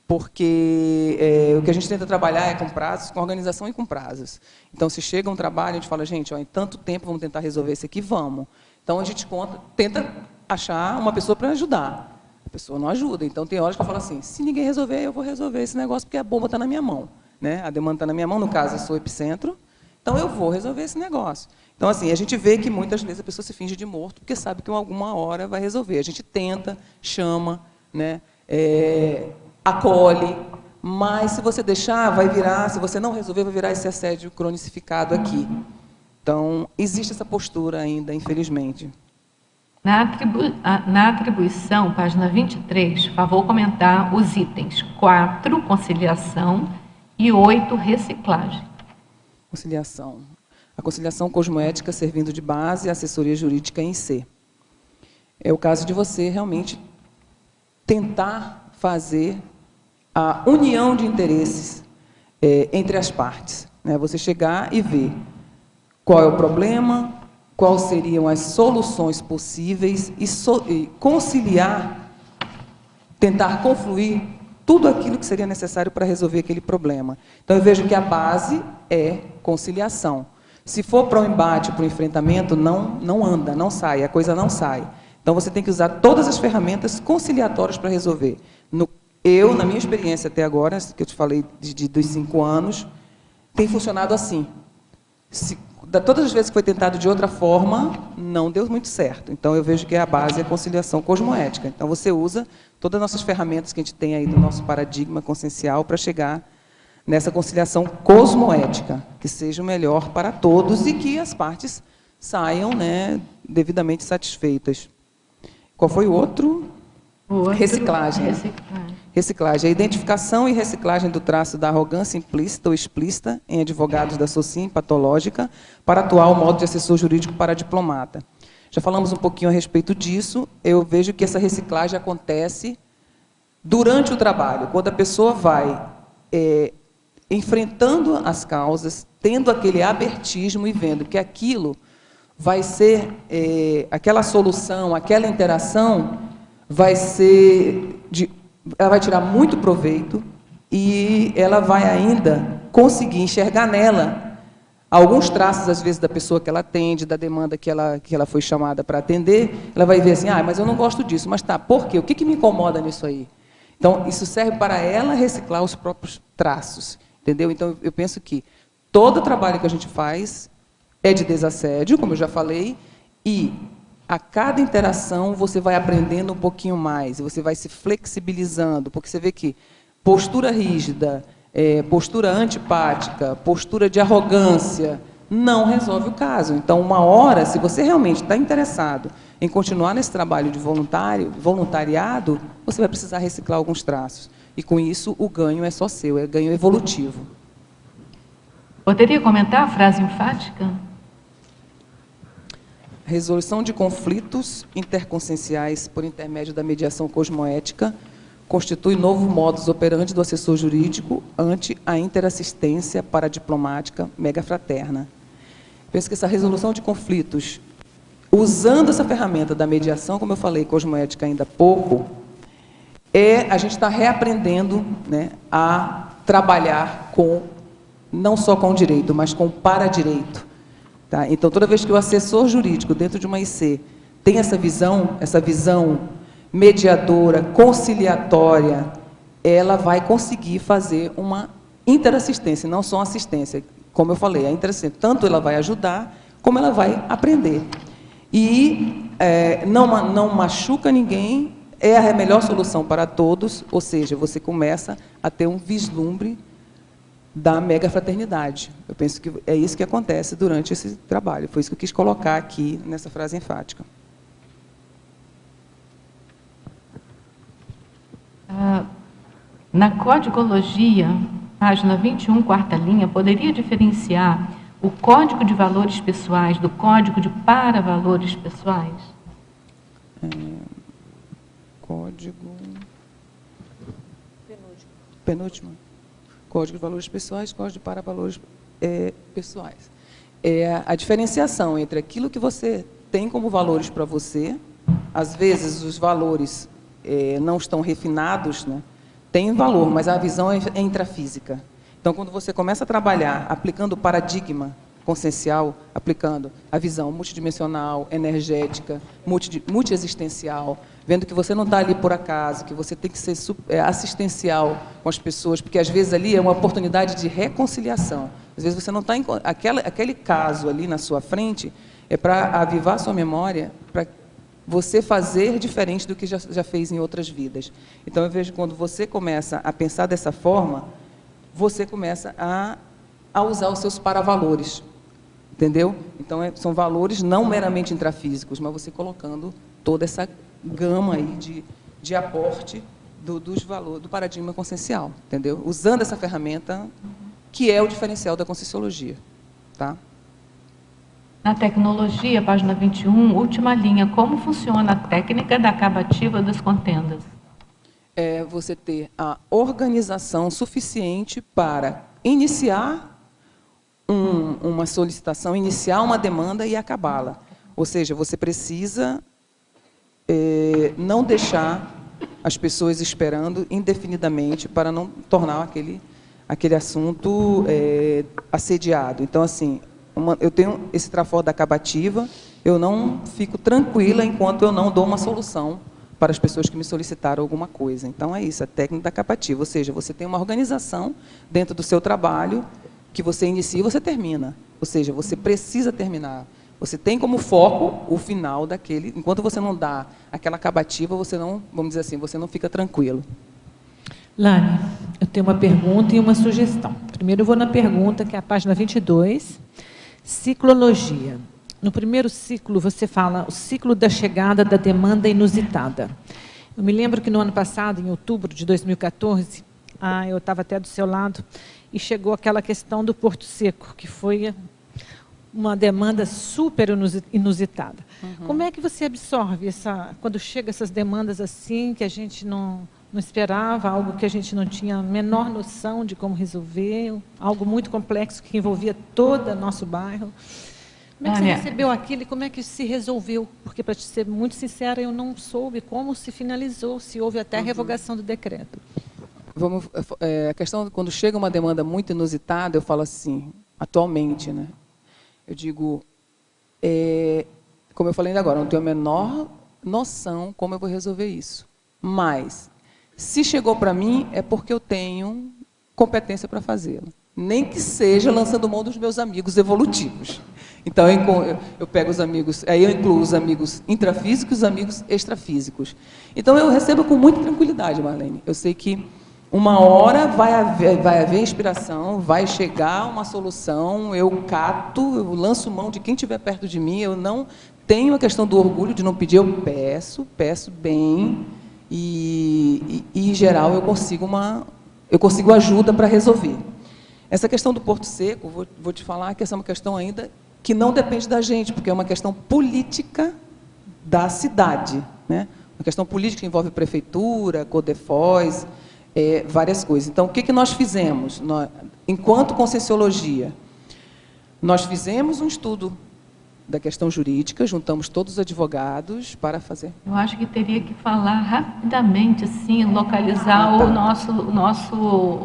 Porque o que a gente tenta trabalhar é com prazos, com organização e com prazos. Então, se chega um trabalho, a gente fala, gente, ó, em tanto tempo vamos tentar resolver isso aqui, vamos. Então, a gente tenta achar uma pessoa para ajudar. A pessoa não ajuda. Então, tem horas que eu falo assim, se ninguém resolver, eu vou resolver esse negócio, porque a bomba está na minha mão, né? A demanda está na minha mão, no caso, eu sou epicentro, então eu vou resolver esse negócio. Então, assim, a gente vê que muitas vezes a pessoa se finge de morto, porque sabe que em alguma hora vai resolver. A gente tenta, chama, né? Acolhe, mas se você deixar, vai virar, se você não resolver, vai virar esse assédio cronicificado aqui. Então, existe essa postura ainda, infelizmente. Na atribuição, página 23, favor comentar os itens 4, conciliação, e 8, reciclagem. Conciliação. A conciliação cosmoética servindo de base à assessoria jurídica em C. É o caso de você realmente tentar fazer a união de interesses entre as partes, né? Você chegar e ver qual é o problema, quais seriam as soluções possíveis e conciliar, tentar confluir tudo aquilo que seria necessário para resolver aquele problema. Então, eu vejo que a base é conciliação. Se for para o embate, para o enfrentamento, não anda, não sai, a coisa não sai. Então, você tem que usar todas as ferramentas conciliatórias para resolver. Na minha experiência até agora, que eu te falei dos 5 anos, tem funcionado assim. Todas as vezes que foi tentado de outra forma, não deu muito certo. Então, eu vejo que a base é a conciliação cosmoética. Então, você usa todas as nossas ferramentas que a gente tem aí do nosso paradigma consciencial para chegar nessa conciliação cosmoética, que seja o melhor para todos e que as partes saiam, né, devidamente satisfeitas. Qual foi o outro? Reciclagem. Reciclagem. A identificação e reciclagem do traço da arrogância implícita ou explícita em advogados da SOCIM patológica para atuar o modo de assessor jurídico para diplomata. Já falamos um pouquinho a respeito disso. Eu vejo que essa reciclagem acontece durante o trabalho, quando a pessoa vai enfrentando as causas, tendo aquele abertismo e vendo que aquilo vai ser, aquela solução, aquela interação ela vai tirar muito proveito e ela vai ainda conseguir enxergar nela alguns traços, às vezes, da pessoa que ela atende, da demanda que ela foi chamada para atender. Ela vai ver assim, mas eu não gosto disso. Mas tá, por quê? O que me incomoda nisso aí? Então, isso serve para ela reciclar os próprios traços, entendeu? Então, eu penso que todo o trabalho que a gente faz é de desassédio, como eu já falei, e a cada interação você vai aprendendo um pouquinho mais, você vai se flexibilizando, porque você vê que postura rígida, postura antipática, postura de arrogância, não resolve o caso. Então, uma hora, se você realmente está interessado em continuar nesse trabalho de voluntariado, você vai precisar reciclar alguns traços. E, com isso, o ganho é só seu, é ganho evolutivo. Poderia comentar a frase enfática? Resolução de conflitos interconscienciais por intermédio da mediação cosmoética constitui novo modus operandi do assessor jurídico ante a interassistência paradiplomática megafraterna. Penso que essa resolução de conflitos, usando essa ferramenta da mediação, como eu falei, cosmoética ainda há pouco, a gente está reaprendendo, né, a trabalhar não só com o direito, mas com o paradireito. Tá? Então, toda vez que o assessor jurídico, dentro de uma IC, tem essa visão mediadora, conciliatória, ela vai conseguir fazer uma interassistência, não só uma assistência. Como eu falei, a interassistência, tanto ela vai ajudar, como ela vai aprender. E não machuca ninguém, é a melhor solução para todos, ou seja, você começa a ter um vislumbre da megafraternidade. Eu penso que é isso que acontece durante esse trabalho. Foi isso que eu quis colocar aqui nessa frase enfática. Na codigologia, página 21, quarta linha, poderia diferenciar o Código de Valores Pessoais do Código de Paravalores Pessoais? Código... Penúltimo. Código de Valores Pessoais, Código de Paravalores Pessoais. A diferenciação entre aquilo que você tem como valores para você, às vezes os valores não estão refinados, né? Tem valor, mas a visão é intrafísica. Então, quando você começa a trabalhar aplicando o paradigma consciencial, aplicando a visão multidimensional, energética, multiexistencial, vendo que você não está ali por acaso, que você tem que ser assistencial com as pessoas, porque às vezes ali é uma oportunidade de reconciliação. Às vezes você não está... Aquele caso ali na sua frente é para avivar a sua memória, para você fazer diferente do que já fez em outras vidas. Então, eu vejo que quando você começa a pensar dessa forma, você começa a usar os seus paravalores. Entendeu? Então, são valores não meramente intrafísicos, mas você colocando toda essa gama aí de aporte dos valores do paradigma consciencial, entendeu? Usando essa ferramenta que é o diferencial da Conscienciologia, tá? Na tecnologia, página 21, última linha, como funciona a técnica da acabativa das contendas? É você ter a organização suficiente para iniciar uma solicitação, iniciar uma demanda e acabá-la. Ou seja, você precisa não deixar as pessoas esperando indefinidamente para não tornar aquele assunto assediado. Então, assim, eu tenho esse trafor da acabativa, eu não fico tranquila enquanto eu não dou uma solução para as pessoas que me solicitaram alguma coisa. Então, é isso, a técnica da acabativa. Ou seja, você tem uma organização dentro do seu trabalho que você inicia e você termina. Ou seja, você precisa terminar. Você tem como foco o final daquele. Enquanto você não dá aquela acabativa, você não, vamos dizer assim, você não fica tranquilo. Lani, eu tenho uma pergunta e uma sugestão. Primeiro eu vou na pergunta, que é a página 22, ciclologia. No primeiro ciclo, você fala o ciclo da chegada da demanda inusitada. Eu me lembro que no ano passado, em outubro de 2014, eu estava até do seu lado, e chegou aquela questão do Porto Seco, que foi uma demanda super inusitada. Uhum. Como é que você absorve quando chega essas demandas assim, que a gente não esperava, algo que a gente não tinha a menor noção de como resolver, algo muito complexo que envolvia todo o nosso bairro? Como é que você recebeu aquilo e como é que se resolveu? Porque, para te ser muito sincera, eu não soube como se finalizou, se houve até a revogação do decreto. A questão, quando chega uma demanda muito inusitada, eu falo assim, atualmente, né? Eu digo, como eu falei ainda agora, eu não tenho a menor noção como eu vou resolver isso. Mas, se chegou para mim, é porque eu tenho competência para fazê-lo. Nem que seja lançando mão dos meus amigos evolutivos. Então, eu pego os amigos, aí eu incluo os amigos intrafísicos e os amigos extrafísicos. Então, eu recebo com muita tranquilidade, Marlene. Eu sei que uma hora vai haver inspiração, vai chegar uma solução, eu cato, eu lanço mão de quem estiver perto de mim, eu não tenho a questão do orgulho de não pedir, eu peço bem, e em geral, eu consigo ajuda para resolver. Essa questão do Porto Seco, vou te falar que essa é uma questão ainda que não depende da gente, porque é uma questão política da cidade, né? Uma questão política que envolve prefeitura, Codefós, várias coisas. Então, o que nós fizemos? Enquanto Conscienciologia, nós fizemos um estudo da questão jurídica, juntamos todos os advogados para fazer. Eu acho que teria que falar rapidamente, assim, localizar o nosso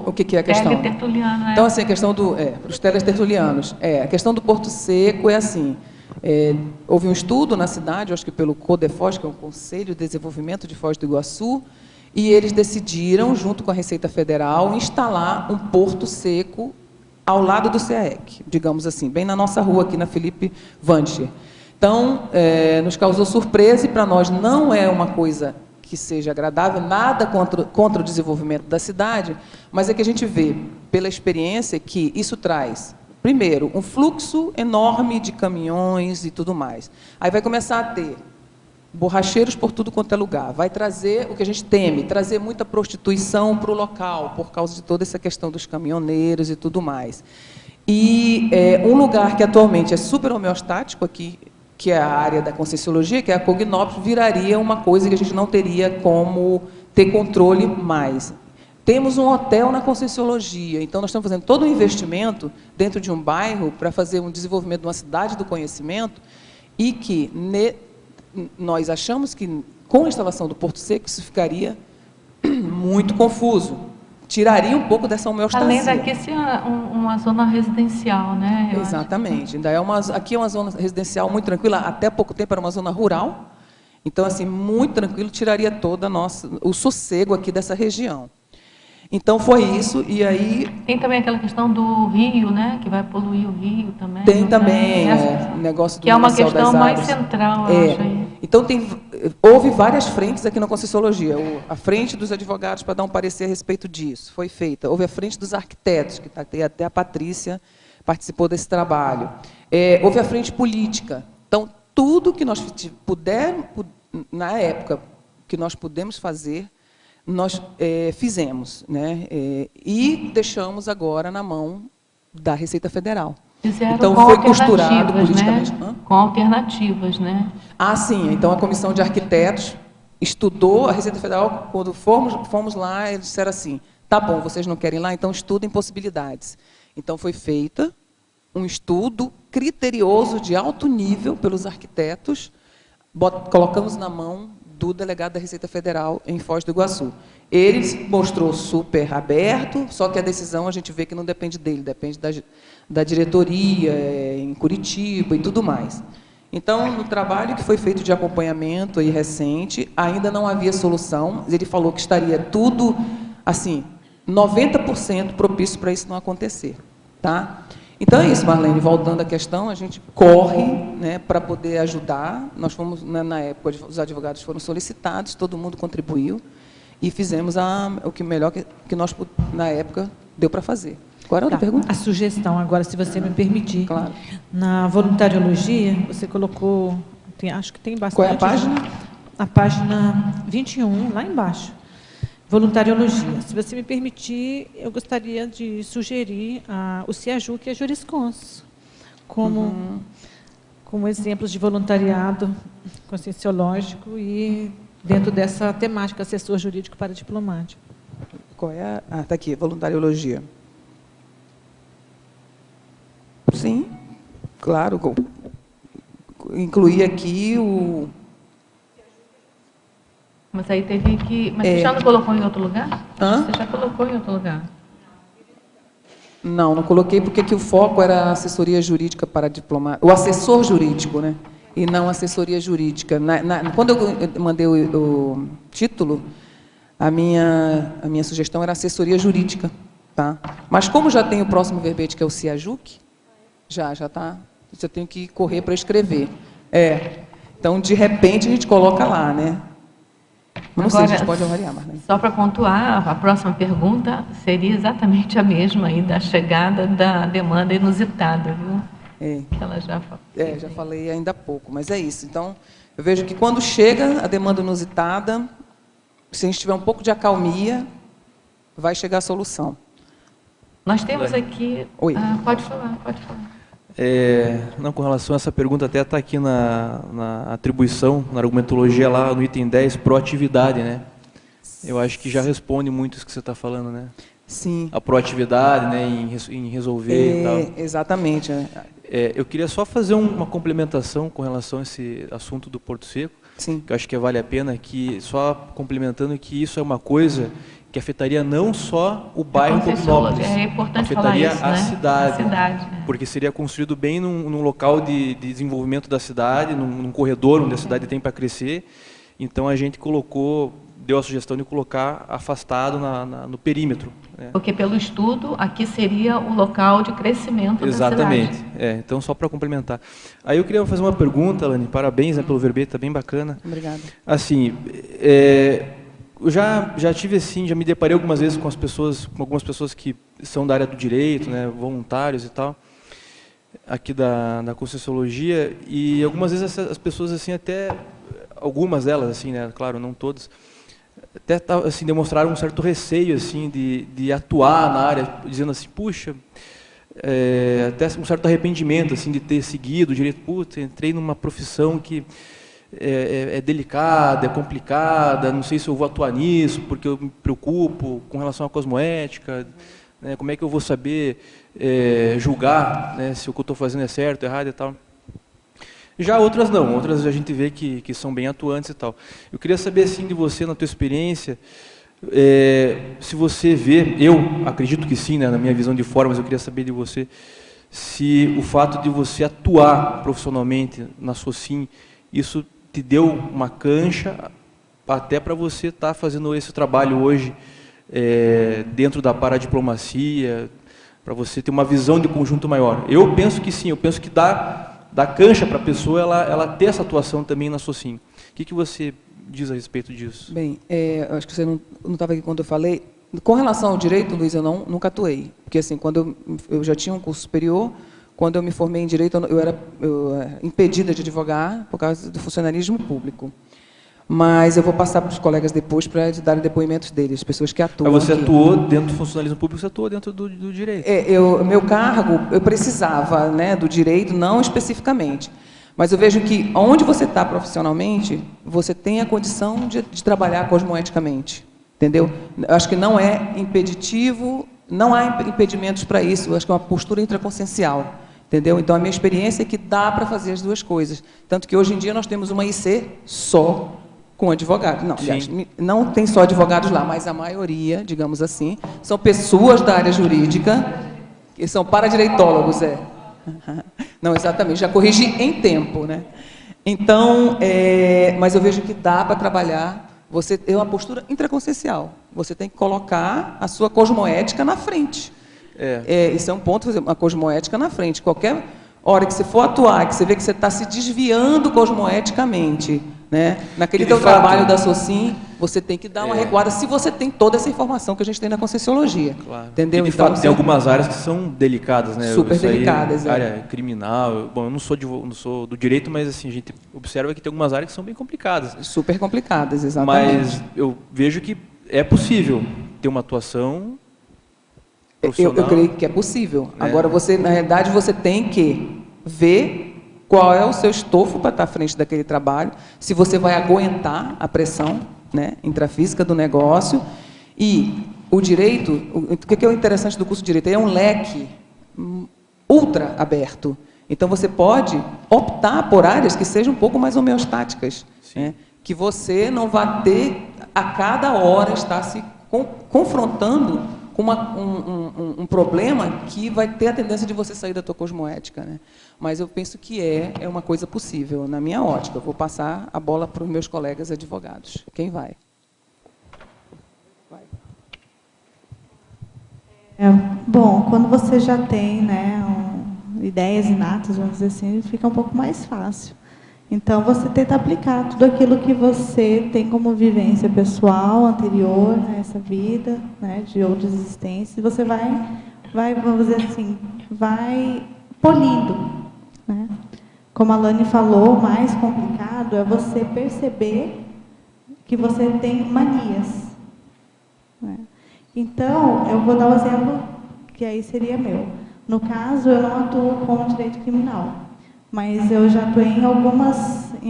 o que é a questão? Teletertuliano. Então, assim, a questão os teletertulianos. A questão do Porto Seco é assim, houve um estudo na cidade, acho que pelo Codefós, que é o Conselho de Desenvolvimento de Foz do Iguaçu, e eles decidiram, junto com a Receita Federal, instalar um Porto Seco ao lado do CAEC, digamos assim, bem na nossa rua, aqui na Felipe Vancher. Então, nos causou surpresa, e para nós não é uma coisa que seja agradável, nada contra o desenvolvimento da cidade, mas é que a gente vê, pela experiência, que isso traz, primeiro, um fluxo enorme de caminhões e tudo mais. Aí vai começar a ter borracheiros por tudo quanto é lugar. Vai trazer o que a gente teme, trazer muita prostituição para o local, por causa de toda essa questão dos caminhoneiros e tudo mais. E um lugar que atualmente é super homeostático aqui, que é a área da Conscienciologia, que é a Cognópolis, viraria uma coisa que a gente não teria como ter controle mais. Temos um hotel na Conscienciologia, então nós estamos fazendo todo um investimento dentro de um bairro para fazer um desenvolvimento de uma cidade do conhecimento, e que nós achamos que, com a instalação do Porto Seco, isso ficaria muito confuso. Tiraria um pouco dessa homeostasia. Além daqui ser uma zona residencial, né? Exatamente. Ainda aqui é uma zona residencial muito tranquila. Até pouco tempo era uma zona rural. Então, assim, muito tranquilo, tiraria todo o sossego aqui dessa região. Então, foi isso, e aí... Tem também aquela questão do rio, né? Que vai poluir o rio também. Tem também, negócio do que é uma questão mais central, eu acho. Aí. Então, houve várias frentes aqui na Conscienciologia. A frente dos advogados para dar um parecer a respeito disso, foi feita. Houve a frente dos arquitetos, que até a Patrícia participou desse trabalho. Houve a frente política. Então, tudo que nós na época que nós pudemos fazer, nós fizemos, né? E deixamos agora na mão da Receita Federal. Fizeram então com foi costurado politicamente. Né? Com alternativas, né? Ah, sim. Então a comissão de arquitetos estudou a Receita Federal. Quando fomos lá, eles disseram assim: tá bom, vocês não querem ir lá, então estudem possibilidades. Então foi feita um estudo criterioso de alto nível pelos arquitetos, colocamos na mão do delegado da Receita Federal em Foz do Iguaçu. Ele mostrou super aberto, só que a decisão a gente vê que não depende dele, depende da diretoria em Curitiba e tudo mais. Então, no trabalho que foi feito de acompanhamento aí recente, ainda não havia solução. Ele falou que estaria tudo, assim, 90% propício para isso não acontecer. Tá? Então é isso, Marlene, voltando à questão, a gente corre, né, para poder ajudar. Nós fomos, na época, os advogados foram solicitados, todo mundo contribuiu, e fizemos o que melhor que nós, na época, deu para fazer. Qual era a outra pergunta? A sugestão, agora, se você me permitir. Claro. Na voluntariologia, você colocou, acho que tem bastante... Qual é a página? A página 21, lá embaixo. Voluntariologia. Se você me permitir, eu gostaria de sugerir o CIAJUC e a Juriscons como exemplos de voluntariado conscienciológico e dentro dessa temática, assessor jurídico para diplomático. Qual é a... está aqui, voluntariologia. Sim, claro. Incluir aqui o... Mas aí teve que... Mas você já não colocou em outro lugar? Hã? Você já colocou em outro lugar? Não coloquei porque que o foco era a assessoria jurídica para diplomático. O assessor jurídico, né? E não assessoria jurídica. Quando eu mandei o título, a minha sugestão era assessoria jurídica. Tá? Mas como já tem o próximo verbete, que é o CIAJUC, já está. Eu tenho que correr para escrever. Então, de repente, a gente coloca lá, né? Não sei, a gente pode avaliar, Marlene. Só para pontuar, a próxima pergunta seria exatamente a mesma aí da chegada da demanda inusitada, viu? Que ela já falou. Já falei ainda há pouco, mas é isso. Então, eu vejo que quando chega a demanda inusitada, se a gente tiver um pouco de acalmia, vai chegar a solução. Nós temos aqui... Oi. Pode falar, pode falar. Não, com relação a essa pergunta, até está aqui na atribuição, na argumentologia lá, no item 10, proatividade, né? Eu acho que já responde muito isso que você está falando, né? Sim. A proatividade, né, em resolver e tal. Exatamente. Eu queria só fazer uma complementação com relação a esse assunto do Porto Seco, Sim. que eu acho que vale a pena, que só complementando que isso é uma coisa que afetaria não só o bairro Toquinópolis, é importante afetaria falar isso, a cidade, né? porque seria construído bem num local de desenvolvimento da cidade, num corredor onde a cidade tem para crescer. Então a gente deu a sugestão de colocar afastado no perímetro. Né? Porque pelo estudo, aqui seria o local de crescimento da cidade. Exatamente. Então, só para complementar. Aí eu queria fazer uma pergunta, Lani, parabéns, né, pelo verbete, está bem bacana. Obrigada. Assim, eu já tive assim, já me deparei algumas vezes com algumas pessoas que são da área do direito, né, voluntários e tal, aqui da Conscienciologia, e algumas vezes as pessoas assim, até algumas delas assim, né, claro, não todas, até assim demonstraram um certo receio assim de atuar na área, dizendo assim, puxa, até um certo arrependimento assim de ter seguido o direito, puta, entrei numa profissão que é delicada, é complicada, não sei se eu vou atuar nisso, porque eu me preocupo com relação à cosmoética, né, como é que eu vou saber julgar, né, se o que eu estou fazendo é certo, errado e tal. Já outras não, outras a gente vê que são bem atuantes e tal. Eu queria saber assim de você, na tua experiência, se você vê, eu acredito que sim, né, na minha visão de fora, mas eu queria saber de você, se o fato de você atuar profissionalmente na SOCIM, isso te deu uma cancha até para você estar fazendo esse trabalho hoje dentro da paradiplomacia, para você ter uma visão de conjunto maior. Eu penso que sim, eu penso que dá cancha para a pessoa ela ter essa atuação também na SOCIM. O que você diz a respeito disso? Bem, acho que você não estava aqui quando eu falei. Com relação ao direito, Luiz, eu nunca atuei. Porque assim, quando eu já tinha um curso superior, quando eu me formei em direito, eu era impedida de advogar por causa do funcionalismo público. mas eu vou passar para os colegas depois para darem depoimentos deles, pessoas que atuam. Mas você aqui. atuou dentro do funcionalismo público, você atuou dentro do direito. Meu cargo, eu precisava, né, do direito, não especificamente, mas eu vejo que onde você está profissionalmente, você tem a condição de trabalhar cosmoeticamente, entendeu? Eu acho que não é impeditivo, não há impedimentos para isso, eu acho que é uma postura intraconsciencial. Entendeu? Então, a minha experiência é que dá para fazer as duas coisas. Tanto que, hoje em dia, nós temos uma IC só com advogados. Não, aliás, não tem só advogados lá, mas a maioria, digamos assim, são pessoas da área jurídica, que são paradireitólogos, Não, exatamente, já corrigi em tempo, né? Então, mas eu vejo que dá para trabalhar, você é uma postura intraconsciencial. Você tem que colocar a sua cosmoética na frente. Isso é um ponto, uma cosmoética na frente. Qualquer hora que você for atuar, que você vê que você está se desviando cosmoeticamente, né, naquele teu trabalho da SOCIM, você tem que dar uma recuada, se você tem toda essa informação que a gente tem na Conscienciologia. Claro. Entendeu? E, de fato, tem algumas áreas que são delicadas, né? Super delicadas. Área criminal. Bom, eu não sou do direito, mas assim, a gente observa que tem algumas áreas que são bem complicadas. Super complicadas, exatamente. Mas eu vejo que é possível ter uma atuação... Eu creio que é possível. Agora, na realidade, você tem que ver qual é o seu estofo para estar à frente daquele trabalho, se você vai aguentar a pressão, né, intrafísica do negócio. E o direito, o que é o interessante do curso de direito? É um leque ultra aberto. Então, você pode optar por áreas que sejam um pouco mais homeostáticas, né, que você não vá ter, a cada hora, estar se confrontando com um problema que vai ter a tendência de você sair da tua cosmoética, né? Mas eu penso que é uma coisa possível, na minha ótica. Eu vou passar a bola para os meus colegas advogados. Quem vai? Bom, quando você já tem, né, ideias inatas, vamos dizer assim, fica um pouco mais fácil. Então, você tenta aplicar tudo aquilo que você tem como vivência pessoal, anterior a essa vida, né, de outras existências, e você vai, vamos dizer assim, vai polindo, né? Como a Lani falou, o mais complicado é você perceber que você tem manias, né? Então, eu vou dar um exemplo que aí seria meu. No caso, eu não atuo com direito criminal, mas eu já atuei em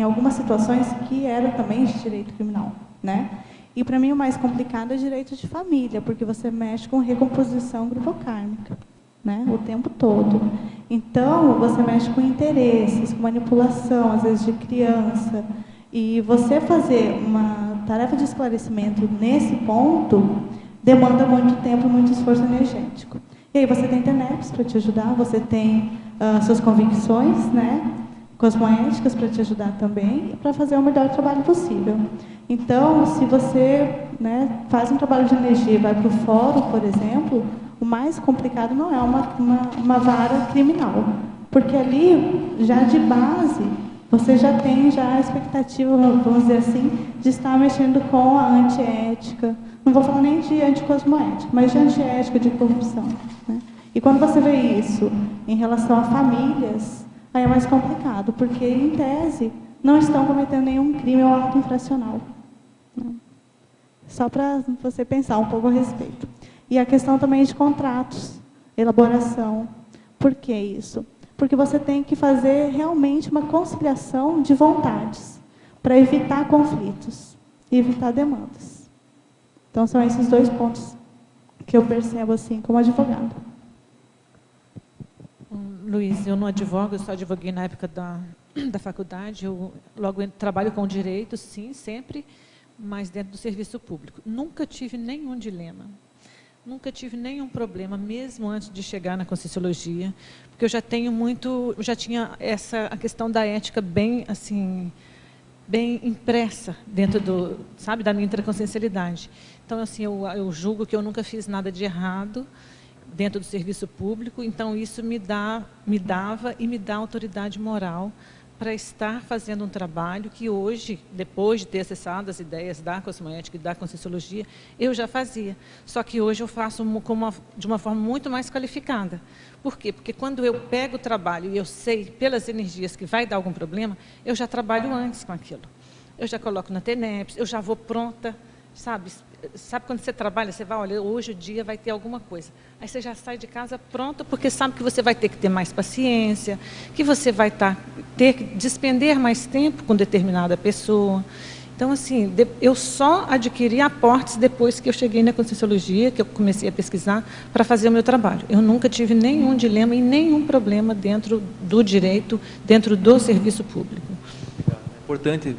algumas situações que eram também de direito criminal, né? E para mim o mais complicado é direito de família, porque você mexe com recomposição grupocármica, né? O tempo todo. Então, você mexe com interesses, com manipulação, às vezes de criança, e você fazer uma tarefa de esclarecimento nesse ponto demanda muito tempo e muito esforço energético. E aí você tem TENEPS para te ajudar, você tem suas convicções, né, cosmoéticas para te ajudar também, para fazer o melhor trabalho possível. Então, se você, né, faz um trabalho de energia e vai para o fórum, por exemplo, o mais complicado não é uma vara criminal, porque ali, já de base, você já tem a expectativa, vamos dizer assim, de estar mexendo com a antiética. Não vou falar nem de anticosmoética, mas de antiética, de corrupção, né? E quando você vê isso em relação a famílias, aí é mais complicado, porque, em tese, não estão cometendo nenhum crime ou ato infracional, né? Só para você pensar um pouco a respeito. E a questão também de contratos, elaboração. Por que isso? Porque você tem que fazer realmente uma conciliação de vontades, para evitar conflitos e evitar demandas. Então, são esses dois pontos que eu percebo assim como advogado. Luiz, eu não advogo, eu só advoguei na época da faculdade. Eu logo trabalho com direito, sim, sempre, mas dentro do serviço público. Nunca tive nenhum dilema, nunca tive nenhum problema, mesmo antes de chegar na Conscienciologia, porque eu já tinha a questão da ética bem assim, bem impressa dentro da minha intraconsciencialidade. Então, assim, eu julgo que eu nunca fiz nada de errado dentro do serviço público, então isso me dava e me dá autoridade moral para estar fazendo um trabalho que hoje, depois de ter acessado as ideias da cosmoética e da Conscienciologia, eu já fazia. Só que hoje eu faço de uma forma muito mais qualificada. Por quê? Porque quando eu pego o trabalho e eu sei, pelas energias, que vai dar algum problema, eu já trabalho antes com aquilo. eu já coloco na TENEPS, eu já vou pronta, sabe? Sabe quando você trabalha, você vai, olha, hoje o dia vai ter alguma coisa. Aí você já sai de casa pronta, porque sabe que você vai ter que ter mais paciência, que você vai ter que despender mais tempo com determinada pessoa. Então, assim, eu só adquiri aportes depois que eu cheguei na Conscienciologia, que eu comecei a pesquisar para fazer o meu trabalho. Eu nunca tive nenhum dilema e nenhum problema dentro do direito, dentro do serviço público. É importante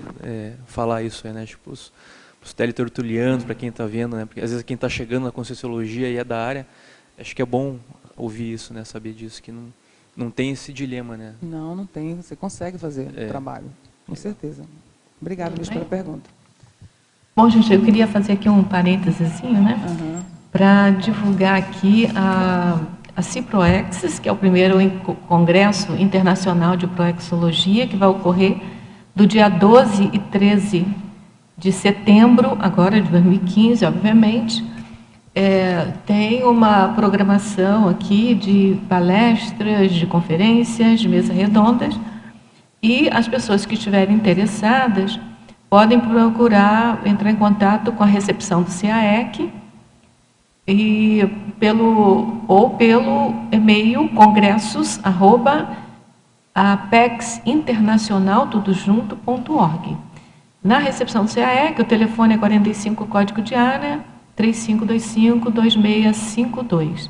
falar isso aí, né? Tipo, os teletertulianos, para quem está vendo, né? Porque às vezes quem está chegando na Conscienciologia e é da área, acho que é bom ouvir isso, né? Saber disso, que não tem esse dilema, né? Não tem. Você consegue fazer o trabalho, com certeza. Obrigada, Luiz, pela pergunta. Bom, gente, eu queria fazer aqui um parêntesezinho, né? Para divulgar aqui a CIPROEXIS, que é o primeiro Congresso Internacional de Proexologia, que vai ocorrer do dia 12 e 13 de setembro, agora de 2015, obviamente. Tem uma programação aqui de palestras, de conferências, de mesas redondas, e as pessoas que estiverem interessadas podem procurar entrar em contato com a recepção do CAEC ou pelo e-mail congressos@apexinternacional.org. Na recepção do CAEC, o telefone é 45, código de área, 3525-2652.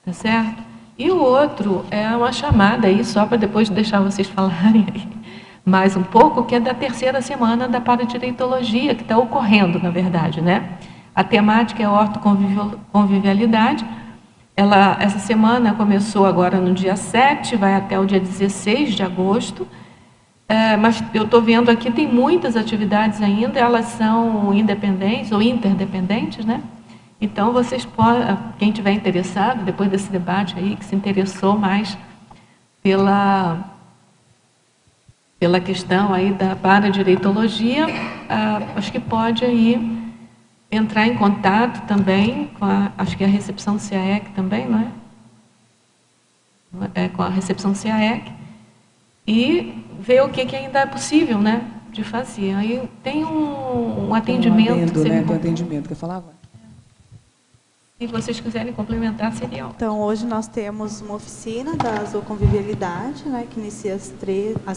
Tá certo? E o outro é uma chamada aí, só para depois deixar vocês falarem aí mais um pouco, que é da terceira semana da paradireitologia, que está ocorrendo, na verdade, né? A temática é ortoconvivialidade. Essa semana começou agora no dia 7, vai até o dia 16 de agosto. Mas eu estou vendo aqui, tem muitas atividades ainda, elas são independentes ou interdependentes, né? Então, vocês podem, quem tiver interessado, depois desse debate aí, que se interessou mais pela questão aí da paradireitologia, acho que pode aí entrar em contato também com acho que a recepção do CAEC também, não é? Com a recepção do CAEC, e ver o que ainda é possível, né, de fazer. Aí tem um atendimento. Tem um atendimento que eu falava. Se vocês quiserem complementar, seria ótimo. Então, hoje nós temos uma oficina da zooconvivialidade, né, que inicia às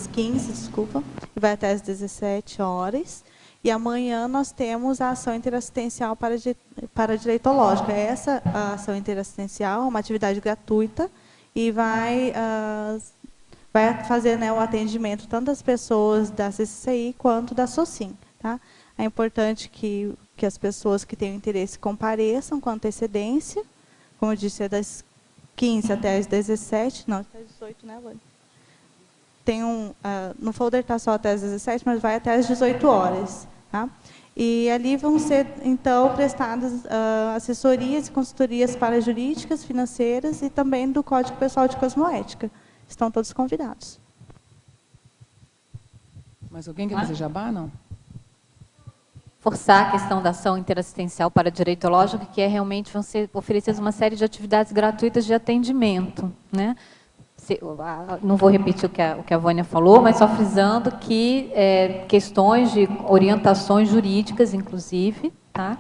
15, e vai até às 17 horas. E amanhã nós temos a ação interassistencial paradireitológica. Essa ação interassistencial é uma atividade gratuita e vai fazer, né, o atendimento tanto das pessoas da CCCI quanto da SOCIM. Tá? É importante que as pessoas que tenham interesse compareçam com antecedência. Como eu disse, é das 15 até as 17, não, até as 18, né, Lani? Tem no folder está só até as 17, mas vai até as 18 horas. Tá? E ali vão ser, então, prestadas assessorias e consultorias parajurídicas, financeiras e também do Código Pessoal de Cosmoética. Estão todos convidados. Mas alguém quer fazer jabá, não? Forçar a questão da ação interassistencial paradireitológica, que é realmente vão ser oferecidas uma série de atividades gratuitas de atendimento, né? Não vou repetir o que a Vânia falou, mas só frisando que questões de orientações jurídicas, inclusive, tá?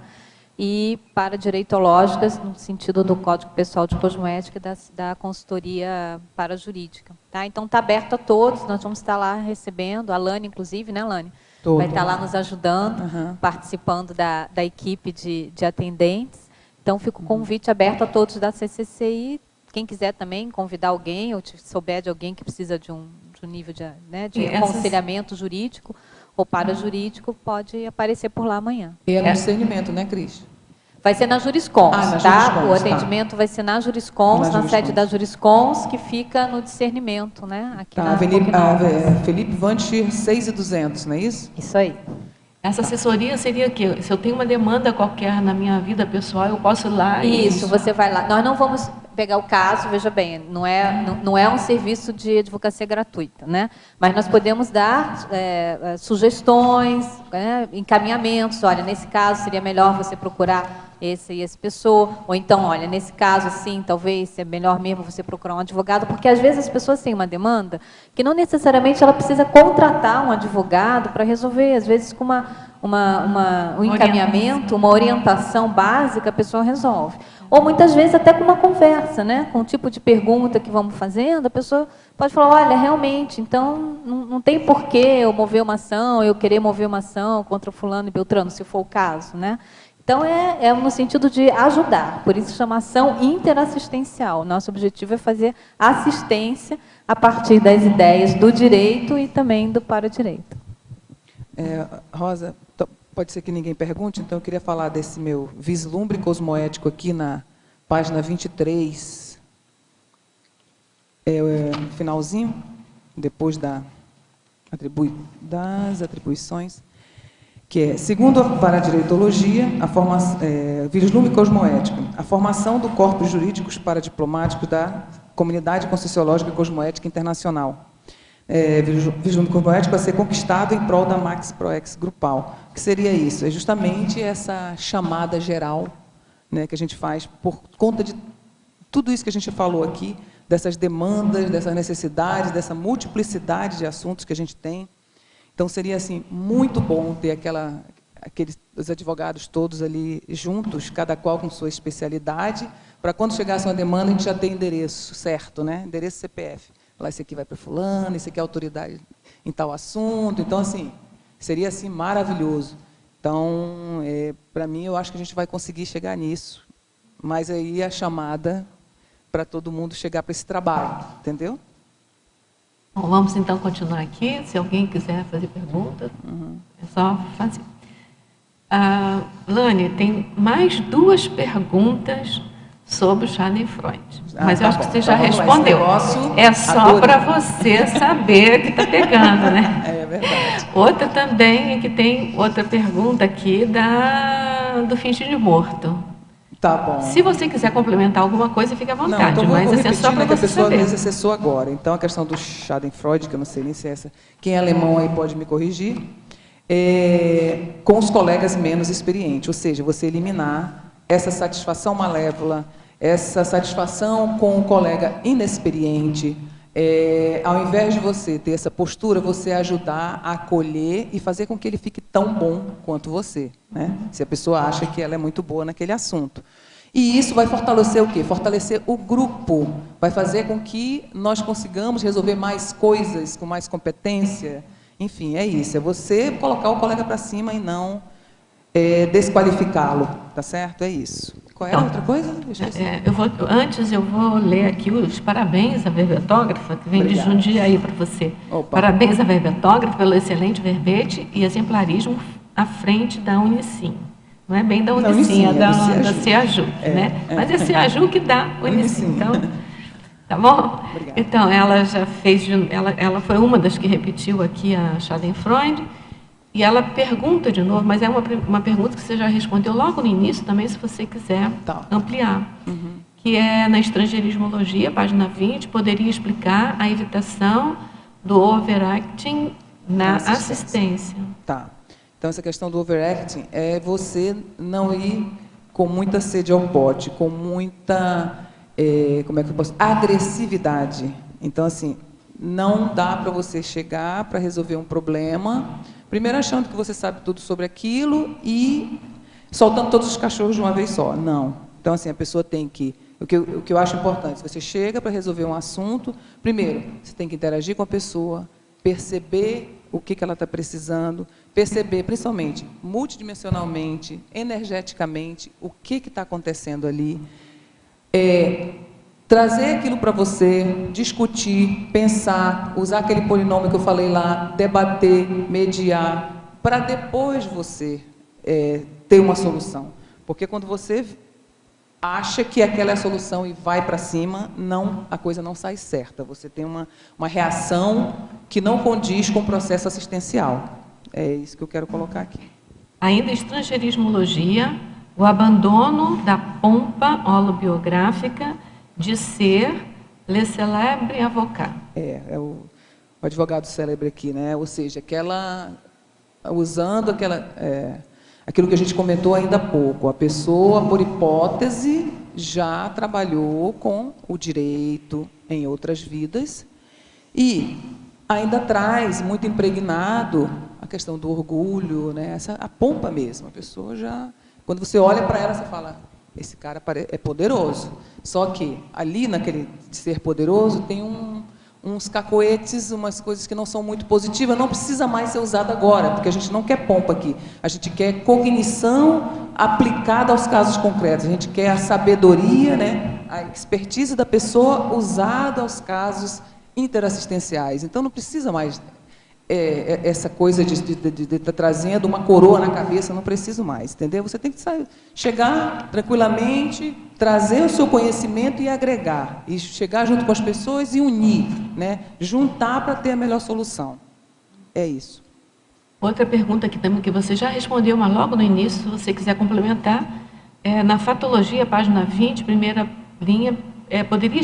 E paradireitológicas, no sentido do Código Pessoal de Cosmoética e da consultoria parajurídica. Tá? Então, está aberto a todos, nós vamos estar lá recebendo, a Lani, inclusive, né, Lani? Vai estar lá nos ajudando, participando da equipe de atendentes. Então, fica o convite aberto a todos da CCCI. Quem quiser também convidar alguém, ou souber de alguém que precisa de um nível de aconselhamento jurídico ou parajurídico, pode aparecer por lá amanhã. E é no discernimento, né, Cris? Vai ser na Juriscons, tá? O atendimento vai ser na Juriscons, na sede da Juriscons, que fica no discernimento, né? Aqui na Felipe Vantir, 6.200, não é isso? Isso aí. Essa assessoria seria que, se eu tenho uma demanda qualquer na minha vida pessoal, eu posso ir lá Isso, você vai lá. Nós não vamos... pegar o caso, veja bem, não é um serviço de advocacia gratuita, né? Mas nós podemos dar sugestões, encaminhamentos. Olha, nesse caso seria melhor você procurar esse e essa pessoa, ou então, olha, nesse caso, assim, talvez é melhor mesmo você procurar um advogado, porque às vezes as pessoas têm uma demanda que não necessariamente ela precisa contratar um advogado para resolver, às vezes com um encaminhamento, uma orientação básica, a pessoa resolve. Ou muitas vezes até com uma conversa, né? Com o tipo de pergunta que vamos fazendo, a pessoa pode falar, olha, realmente, então não tem porquê eu mover uma ação, eu querer mover uma ação contra fulano e beltrano, se for o caso, né? Então, é no sentido de ajudar, por isso chama ação interassistencial. Nosso objetivo é fazer assistência a partir das ideias do direito e também do para-direito. Rosa, pode ser que ninguém pergunte, então eu queria falar desse meu vislumbre cosmoético aqui na página 23, finalzinho, depois das atribuições, que é, segundo a Paradireitologia, vislumbre cosmoético, a formação do corpos jurídicos paradiplomáticos da Comunidade Conscienciológica Cosmoética Internacional. Vislumbre cosmoético a ser conquistado em prol da Max Proex grupal. O que seria isso? É justamente essa chamada geral, né, que a gente faz por conta de tudo isso que a gente falou aqui, dessas demandas, dessas necessidades, dessa multiplicidade de assuntos que a gente tem. Então, seria assim, muito bom ter os advogados todos ali juntos, cada qual com sua especialidade, para quando chegasse uma demanda, a gente já ter endereço certo, né? Endereço CPF. Lá, esse aqui vai para fulano, esse aqui é autoridade em tal assunto. Então, assim, seria assim, maravilhoso. Então, para mim, eu acho que a gente vai conseguir chegar nisso. Mas aí a chamada para todo mundo chegar para esse trabalho, entendeu? Bom, vamos então continuar aqui. Se alguém quiser fazer pergunta, é só fazer. Lani, tem mais 2 perguntas sobre o Schadenfreude. Mas eu acho que você já respondeu. É só para você saber que está pegando, né? É verdade. Outra também é que tem outra pergunta aqui do fingir de morto. Tá bom. Se você quiser complementar alguma coisa, fique à vontade. Não, então mas assim, é só para que a você pessoa saber. às vezes acessou agora. Então, a questão do Schadenfreude, que eu não sei nem se é essa, quem é alemão aí pode me corrigir, com os colegas menos experientes, ou seja, você eliminar essa satisfação malévola, essa satisfação com o colega inexperiente, ao invés de você ter essa postura, você ajudar a acolher e fazer com que ele fique tão bom quanto você, né? Se a pessoa acha que ela é muito boa naquele assunto. E isso vai fortalecer o quê? Fortalecer o grupo, vai fazer com que nós consigamos resolver mais coisas com mais competência. Enfim, é isso, é você colocar o colega para cima e não desqualificá-lo, tá certo? É isso. Qual é a outra coisa? Antes eu vou ler aqui os parabéns à verbetógrafa, que vem Obrigada. de Jundiaí para você. Opa. Parabéns à verbetógrafa pelo excelente verbete e exemplarismo à frente da Unicim. Não é bem da Unicim, é da CEAJU, né? Mas é CEAJU que dá Unicim. Então, tá bom? Obrigada. Então, ela já fez, ela foi uma das que repetiu aqui a Schadenfreude. E ela pergunta de novo, mas é uma pergunta que você já respondeu logo no início também, se você quiser ampliar. Que é na estrangeirismologia, página 20, poderia explicar a evitação do overacting na assistência. Tá. Então, essa questão do overacting é você não ir com muita sede ao pote, com muita, agressividade. Então, assim, não dá para você chegar para resolver um problema, primeiro achando que você sabe tudo sobre aquilo e soltando todos os cachorros de uma vez só. Não. Então, assim, a pessoa tem que... O que eu acho importante, você chega para resolver um assunto, primeiro, você tem que interagir com a pessoa, perceber o que ela está precisando, perceber, principalmente, multidimensionalmente, energeticamente, o que está acontecendo ali, trazer aquilo para você, discutir, pensar, usar aquele polinômio que eu falei lá, debater, mediar, para depois você ter uma solução. Porque quando você acha que aquela é a solução e vai para cima, a coisa não sai certa. Você tem uma reação que não condiz com o processo assistencial. É isso que eu quero colocar aqui. Ainda estrangeirismologia, o abandono da pompa holobiográfica de ser le célèbre avocat. É o advogado célebre aqui, né? Ou seja, usando aquilo que a gente comentou ainda há pouco, a pessoa, por hipótese, já trabalhou com o direito em outras vidas e ainda traz muito impregnado a questão do orgulho, né? A pompa mesmo. A pessoa já, quando você olha para ela, você fala, esse cara é poderoso. Só que ali, naquele ser poderoso, tem uns cacoetes, umas coisas que não são muito positivas, não precisa mais ser usado agora, porque a gente não quer pompa aqui. A gente quer cognição aplicada aos casos concretos. A gente quer a sabedoria, né? A expertise da pessoa usada aos casos interassistenciais. Então, não precisa mais essa coisa de estar trazendo uma coroa na cabeça, não preciso mais, entendeu? Você tem que chegar tranquilamente, trazer o seu conhecimento e agregar, e chegar junto com as pessoas e unir, né? Juntar para ter a melhor solução. É isso. Outra pergunta que você já respondeu, mas logo no início, se você quiser complementar, na fatologia, página 20, primeira linha, poderia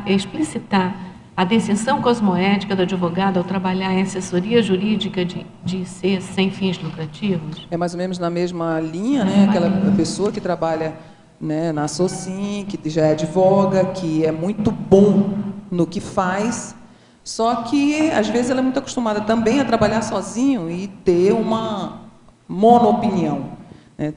explicitar a distinção cosmoética do advogado ao trabalhar em assessoria jurídica de IC sem fins lucrativos? É mais ou menos na mesma linha, né? Aquela pessoa que trabalha, né, na Socin, que já advoga, que é muito bom no que faz, só que, às vezes, ela é muito acostumada também a trabalhar sozinho e ter uma monoopinião, né?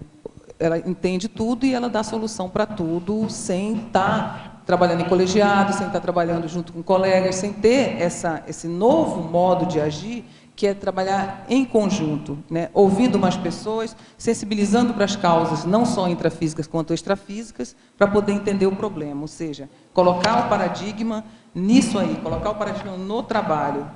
Ela entende tudo e ela dá solução para tudo, sem estar trabalhando em colegiado, sem estar trabalhando junto com colegas, sem ter esse novo modo de agir, que é trabalhar em conjunto, né? Ouvindo mais pessoas, sensibilizando para as causas, não só intrafísicas quanto extrafísicas, para poder entender o problema, ou seja, colocar o paradigma nisso aí, colocar o paradigma no trabalho,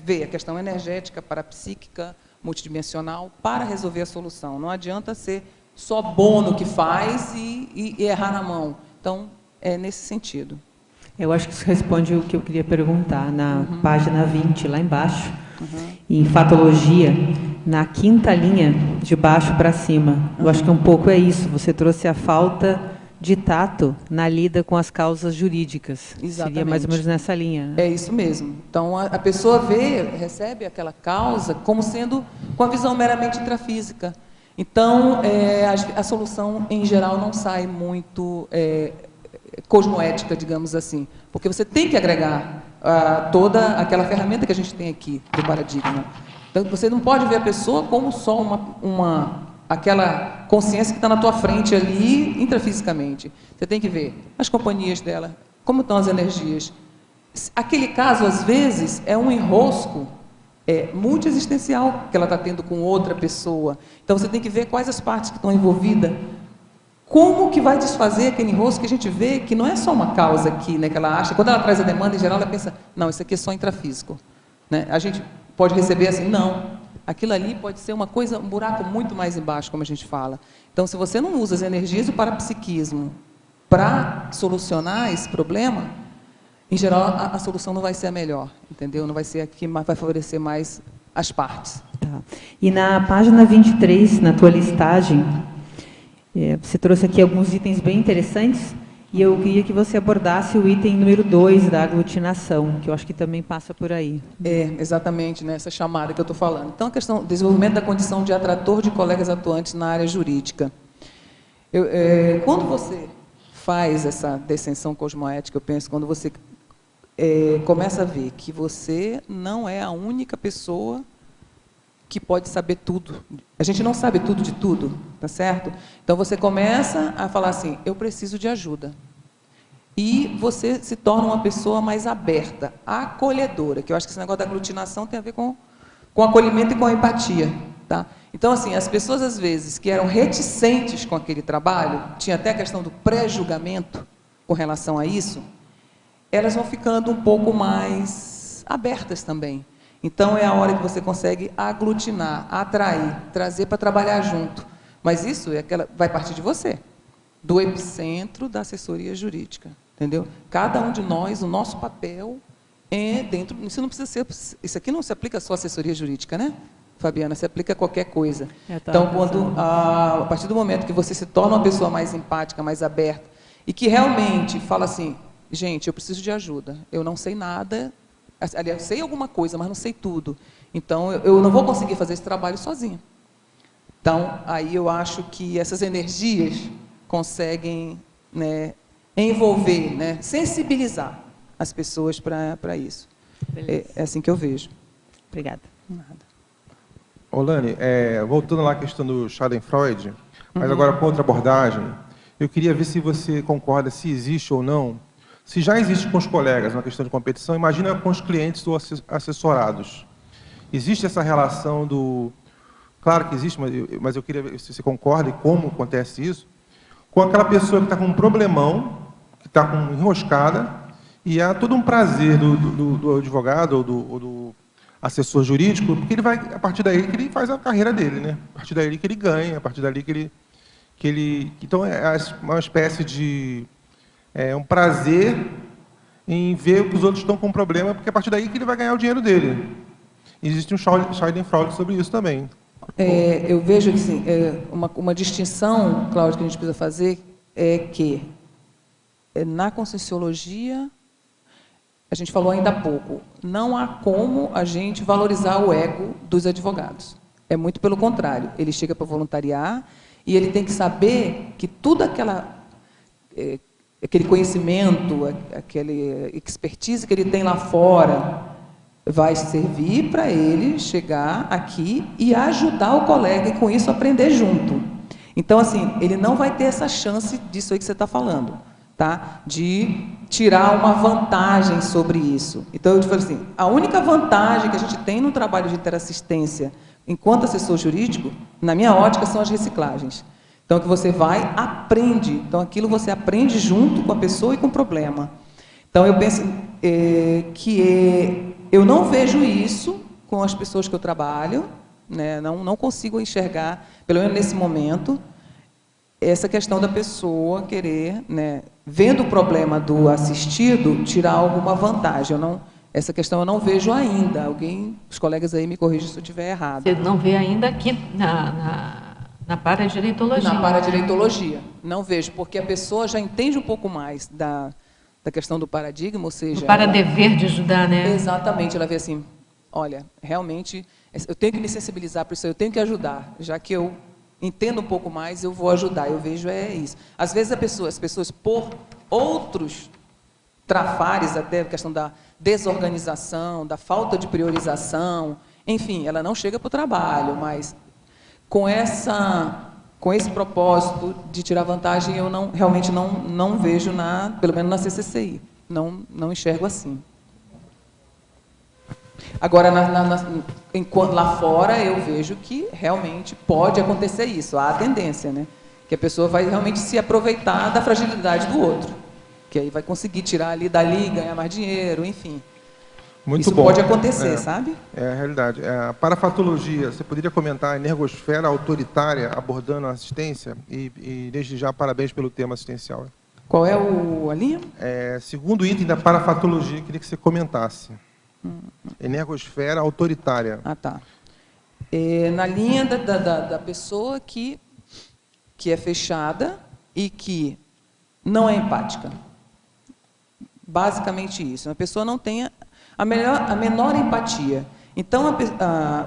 ver a questão energética, parapsíquica, multidimensional, para resolver a solução. Não adianta ser só bom no que faz e errar na mão. Então, é nesse sentido. Eu acho que isso responde o que eu queria perguntar, na página 20, lá embaixo, em fatologia, na quinta linha, de baixo para cima. Eu acho que um pouco é isso, você trouxe a falta de tato na lida com as causas jurídicas. Exatamente. Seria mais ou menos nessa linha, né? É isso mesmo. Então, a pessoa recebe aquela causa como sendo com a visão meramente intrafísica. Então, a solução, em geral, não sai muito cosmoética, digamos assim, porque você tem que agregar toda aquela ferramenta que a gente tem aqui do paradigma. Então, você não pode ver a pessoa como só aquela consciência que está na tua frente ali, intrafisicamente. Você tem que ver as companhias dela, como estão as energias. Aquele caso, às vezes, é um enrosco multiexistencial que ela está tendo com outra pessoa. Então, você tem que ver quais as partes que estão envolvidas. Como que vai desfazer aquele enrosco que a gente vê que não é só uma causa aqui, né, que ela acha. Quando ela traz a demanda, em geral, ela pensa, não, isso aqui é só intrafísico, né? A gente pode receber assim, não. Aquilo ali pode ser uma coisa, um buraco muito mais embaixo, como a gente fala. Então, se você não usa as energias do parapsiquismo para solucionar esse problema, em geral, a solução não vai ser a melhor, entendeu? Não vai ser a que vai favorecer mais as partes. Tá. E na página 23, na tua listagem, você trouxe aqui alguns itens bem interessantes, e eu queria que você abordasse o item número 2 da aglutinação, que eu acho que também passa por aí. Exatamente, né, essa chamada que eu estou falando. Então, a questão do desenvolvimento da condição de atrator de colegas atuantes na área jurídica. Quando você faz essa descensão cosmoética, eu penso, quando você começa a ver que você não é a única pessoa que pode saber tudo. A gente não sabe tudo de tudo, tá certo? Então, você começa a falar assim, eu preciso de ajuda. E você se torna uma pessoa mais aberta, acolhedora, que eu acho que esse negócio da aglutinação tem a ver com acolhimento e com a empatia, tá? Então, assim, as pessoas, às vezes, que eram reticentes com aquele trabalho, tinha até a questão do pré-julgamento com relação a isso, elas vão ficando um pouco mais abertas também. Então, é a hora que você consegue aglutinar, atrair, trazer para trabalhar junto. Mas isso vai partir de você, do epicentro da assessoria jurídica, entendeu? Cada um de nós, o nosso papel dentro... Isso não precisa ser... Isso aqui não se aplica só à assessoria jurídica, né, Fabiana? Se aplica a qualquer coisa. Então, a partir do momento que você se torna uma pessoa mais empática, mais aberta, e que realmente fala assim, gente, eu preciso de ajuda, eu não sei nada, aliás, sei alguma coisa, mas não sei tudo, então eu não vou conseguir fazer esse trabalho sozinha. Então, aí eu acho que essas energias conseguem, né, envolver, né, sensibilizar as pessoas para isso. É assim que eu vejo. Obrigada. Nada. Olane, voltando lá à questão do Schadenfreude, mas agora com outra abordagem, eu queria ver se você concorda, se existe ou não, se já existe com os colegas uma questão de competição, imagina com os clientes ou assessorados. Existe essa relação do... Claro que existe, mas eu queria ver se você concorda e como acontece isso, com aquela pessoa que está com um problemão, que está com enroscada, e há todo um prazer do advogado ou do assessor jurídico, porque ele vai, a partir daí que ele faz a carreira dele, né? A partir daí que ele ganha, a partir dali que ele... Então, é uma espécie de... um prazer em ver que os outros estão com problema, porque a partir daí que ele vai ganhar o dinheiro dele. Existe um Schadenfreude sobre isso também. Eu vejo que, sim, uma distinção, Cláudia, que a gente precisa fazer é que, na Conscienciologia, a gente falou ainda há pouco, não há como a gente valorizar o ego dos advogados. É muito pelo contrário. Ele chega para voluntariar e ele tem que saber que tudo aquele conhecimento, aquela expertise que ele tem lá fora, vai servir para ele chegar aqui e ajudar o colega e, com isso, aprender junto. Então, assim, ele não vai ter essa chance disso aí que você está falando, tá? De tirar uma vantagem sobre isso. Então, eu te falo assim, a única vantagem que a gente tem no trabalho de interassistência enquanto assessor jurídico, na minha ótica, são as reciclagens. Então, que você vai, aprende. Então, aquilo você aprende junto com a pessoa e com o problema. Então, eu penso eu não vejo isso com as pessoas que eu trabalho, né? Não consigo enxergar, pelo menos nesse momento, essa questão da pessoa querer, né, vendo o problema do assistido, tirar alguma vantagem. Essa questão eu não vejo ainda. Os colegas aí me corrigem se eu estiver errado. Você não vê ainda aqui na paradireitologia? Na paradireitologia. Não vejo, porque a pessoa já entende um pouco mais da questão do paradigma, ou seja... Para dever de ajudar, né? Exatamente. Ela vê assim, olha, realmente, eu tenho que me sensibilizar para isso, eu tenho que ajudar. Já que eu entendo um pouco mais, eu vou ajudar. Eu vejo isso. Às vezes as pessoas, por outros trafares, até a questão da desorganização, da falta de priorização, enfim, ela não chega para o trabalho, mas com esse propósito de tirar vantagem, eu realmente não vejo, pelo menos na CCCI. Não enxergo assim. Agora, lá fora, eu vejo que realmente pode acontecer isso. Há a tendência, né? Que a pessoa vai realmente se aproveitar da fragilidade do outro. Que aí vai conseguir tirar dali, ganhar mais dinheiro, enfim. Muito isso bom. Pode acontecer, sabe? É a realidade. A parafatologia, você poderia comentar a energosfera autoritária abordando a assistência? E desde já, parabéns pelo tema assistencial. Qual é a linha? Segundo item da parafatologia, queria que você comentasse. Energosfera autoritária. Ah, tá. Na linha da pessoa que é fechada e que não é empática. Basicamente isso. A pessoa não tem a menor empatia. Então,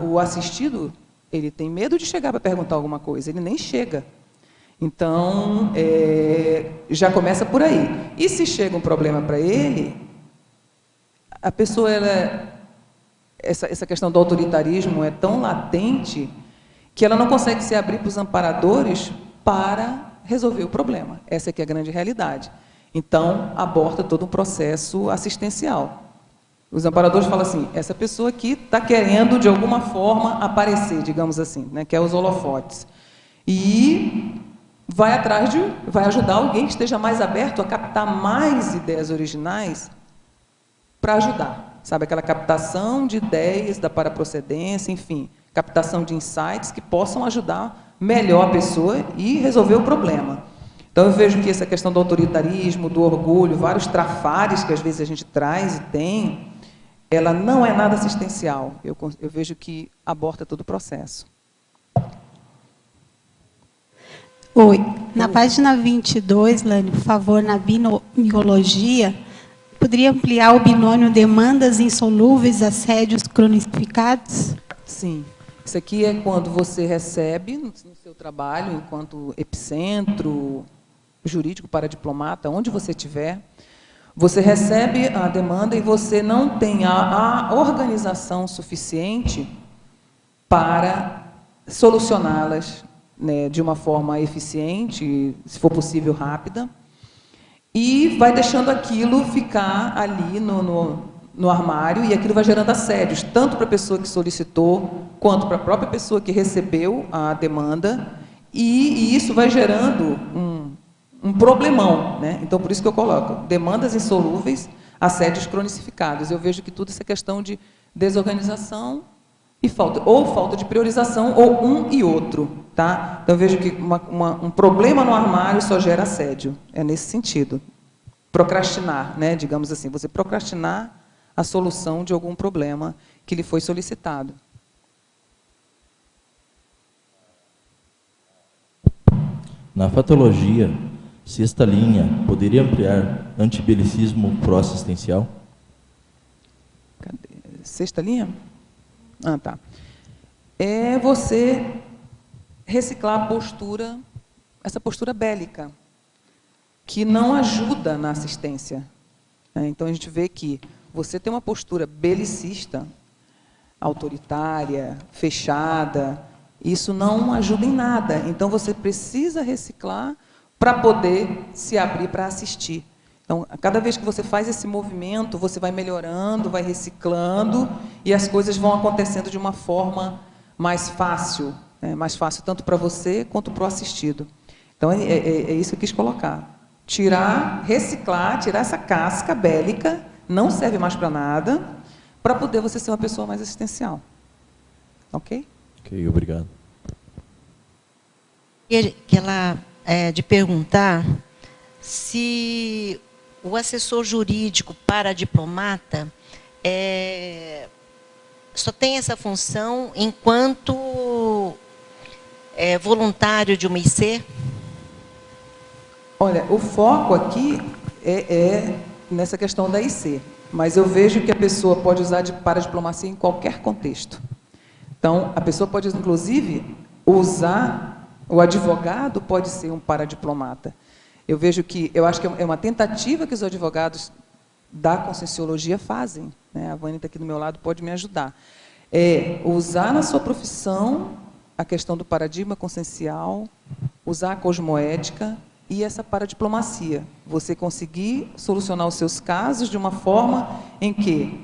o assistido, ele tem medo de chegar para perguntar alguma coisa, ele nem chega. Então, já começa por aí. E se chega um problema para ele, a pessoa, essa questão do autoritarismo é tão latente que ela não consegue se abrir para os amparadores para resolver o problema. Essa é a grande realidade. Então, aborta todo um processo assistencial. Os amparadores falam assim, essa pessoa aqui está querendo, de alguma forma, aparecer, digamos assim, né, que é os holofotes. E vai ajudar alguém que esteja mais aberto a captar mais ideias originais para ajudar. Sabe, aquela captação de ideias da paraprocedência, enfim, captação de insights que possam ajudar melhor a pessoa e resolver o problema. Então, eu vejo que essa questão do autoritarismo, do orgulho, vários trafares que às vezes a gente traz e tem, ela não é nada assistencial. Eu vejo que aborta todo o processo. Oi, Na página 22, Lani, por favor, na binomiologia, poderia ampliar o binômio demandas insolúveis, assédios cronificados? Sim. Isso aqui é quando você recebe no seu trabalho, enquanto epicentro jurídico para diplomata, onde você estiver, você recebe a demanda e você não tem a organização suficiente para solucioná-las, né, de uma forma eficiente, se for possível, rápida, e vai deixando aquilo ficar ali no armário, e aquilo vai gerando assédios, tanto para a pessoa que solicitou, quanto para a própria pessoa que recebeu a demanda, e isso vai gerando um problemão, né? Então, por isso que eu coloco demandas insolúveis, assédios cronificados. Eu vejo que tudo isso é questão de desorganização e falta de priorização, ou um e outro. Tá? Então, eu vejo que um problema no armário só gera assédio. É nesse sentido. Procrastinar, né? Digamos assim, você procrastinar a solução de algum problema que lhe foi solicitado. Na fatologia, sexta linha, poderia ampliar antibelicismo pró-assistencial? Cadê? Sexta linha? Ah, tá. É você reciclar a postura, essa postura bélica, que não ajuda na assistência. Então, a gente vê que você tem uma postura belicista, autoritária, fechada, isso não ajuda em nada. Então, você precisa reciclar para poder se abrir para assistir. Então, cada vez que você faz esse movimento, você vai melhorando, vai reciclando, e as coisas vão acontecendo de uma forma mais fácil, né? Mais fácil tanto para você quanto para o assistido. Então, é isso que eu quis colocar. Reciclar, tirar essa casca bélica, não serve mais para nada, para poder você ser uma pessoa mais assistencial. Ok? Ok, obrigado. De perguntar se o assessor jurídico para diplomata só tem essa função enquanto voluntário de uma IC? Olha, o foco aqui é nessa questão da IC, mas eu vejo que a pessoa pode usar para diplomacia em qualquer contexto. Então, a pessoa pode, inclusive, usar, o advogado pode ser um paradiplomata. Eu acho que é uma tentativa que os advogados da Conscienciologia fazem, né? A Vânia está aqui do meu lado, pode me ajudar. Usar na sua profissão a questão do paradigma consciencial, usar a cosmoética e essa paradiplomacia. Você conseguir solucionar os seus casos de uma forma em que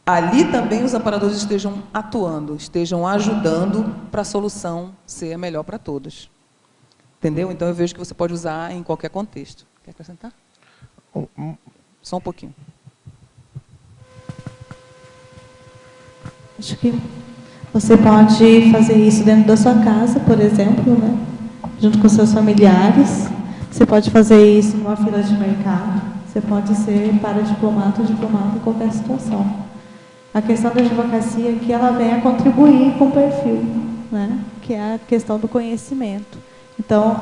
ali também os amparadores estejam atuando, estejam ajudando para a solução ser a melhor para todos. Entendeu? Então, eu vejo que você pode usar em qualquer contexto. Quer acrescentar? Só um pouquinho. Acho que você pode fazer isso dentro da sua casa, por exemplo, né? Junto com seus familiares. Você pode fazer isso numa fila de mercado. Você pode ser paradiplomata ou diplomata em qualquer situação. A questão da advocacia é que ela vem a contribuir com o perfil, né? Que é a questão do conhecimento. Então,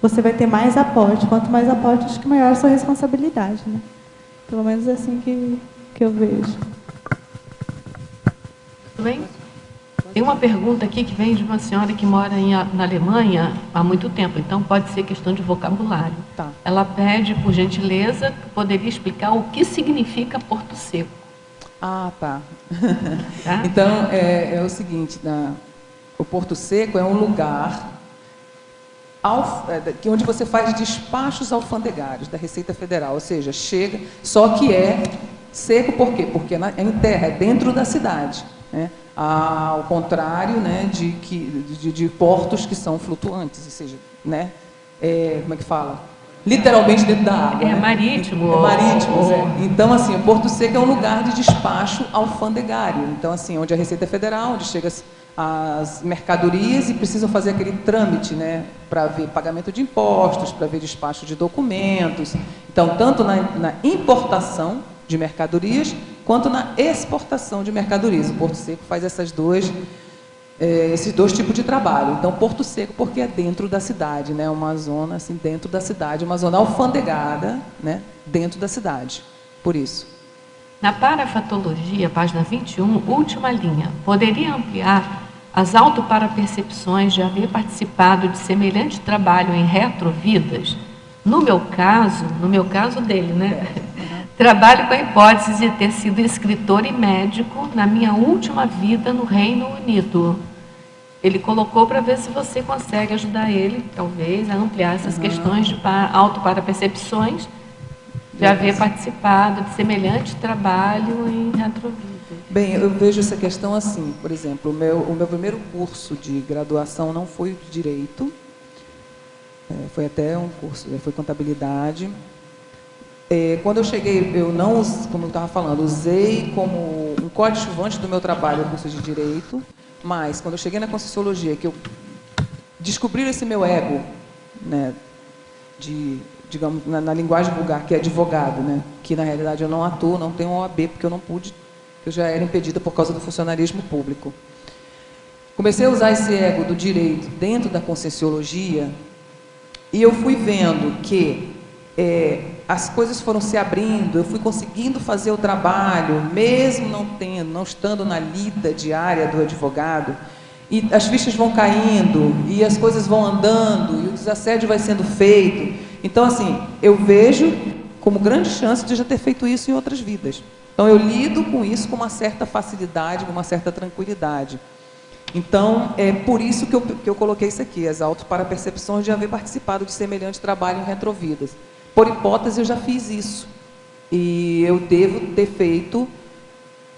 você vai ter mais aporte. Quanto mais aporte, acho que maior a sua responsabilidade, né? Pelo menos é assim que eu vejo. Tudo bem? Tem uma pergunta aqui que vem de uma senhora que mora na Alemanha há muito tempo, então pode ser questão de vocabulário. Tá. Ela pede, por gentileza, poderia explicar o que significa Porto Seco. Ah, tá. Tá? Então, é o seguinte, o Porto Seco é um lugar onde você faz despachos alfandegários da Receita Federal, ou seja, chega, só que é seco por quê? Porque é em terra, é dentro da cidade, né? Ao contrário, né, de portos que são flutuantes, ou seja, né, como é que fala? Literalmente dentro da água. É, né? Marítimo. Marítimos, Então, assim, o Porto Seco é um lugar de despacho alfandegário. Então, assim, onde a Receita Federal, onde chega as mercadorias e precisam fazer aquele trâmite, né, para ver pagamento de impostos, para ver despacho de documentos. Então, tanto na importação de mercadorias, quanto na exportação de mercadorias. O Porto Seco faz essas duas esses dois tipos de trabalho. Então, Porto Seco, porque é dentro da cidade, né? Uma zona assim, dentro da cidade, uma zona alfandegada, né? Dentro da cidade, por isso. Na parafatologia, página 21, última linha, poderia ampliar as autoparapercepções de haver participado de semelhante trabalho em retrovidas? No meu caso dele, né? Trabalho com a hipótese de ter sido escritor e médico na minha última vida no Reino Unido. Ele colocou para ver se você consegue ajudar ele, talvez, a ampliar essas questões de autoparapercepções de haver participado de semelhante trabalho em retrovidas. Bem, eu vejo essa questão assim, por exemplo, o meu primeiro curso de graduação não foi de Direito, foi até um curso, foi Contabilidade. Quando eu cheguei, eu não, como eu estava falando, usei como um coadjuvante do meu trabalho o curso de Direito, mas quando eu cheguei na Conscienciologia, que eu descobri esse meu ego, né, digamos, na linguagem vulgar, que é advogado, né, que na realidade eu não atuo, não tenho OAB, porque eu não pude, eu já era impedida por causa do funcionarismo público. Comecei a usar esse ego do direito dentro da Conscienciologia e eu fui vendo que as coisas foram se abrindo, eu fui conseguindo fazer o trabalho, mesmo não estando na lida diária do advogado, e as fichas vão caindo, e as coisas vão andando, e o desassédio vai sendo feito. Então, assim, eu vejo como grande chance de já ter feito isso em outras vidas. Então, eu lido com isso com uma certa facilidade, com uma certa tranquilidade. Então, é por isso que eu coloquei isso aqui, as autoparapercepções de haver participado de semelhante trabalho em retrovidas. Por hipótese, eu já fiz isso. E eu devo ter feito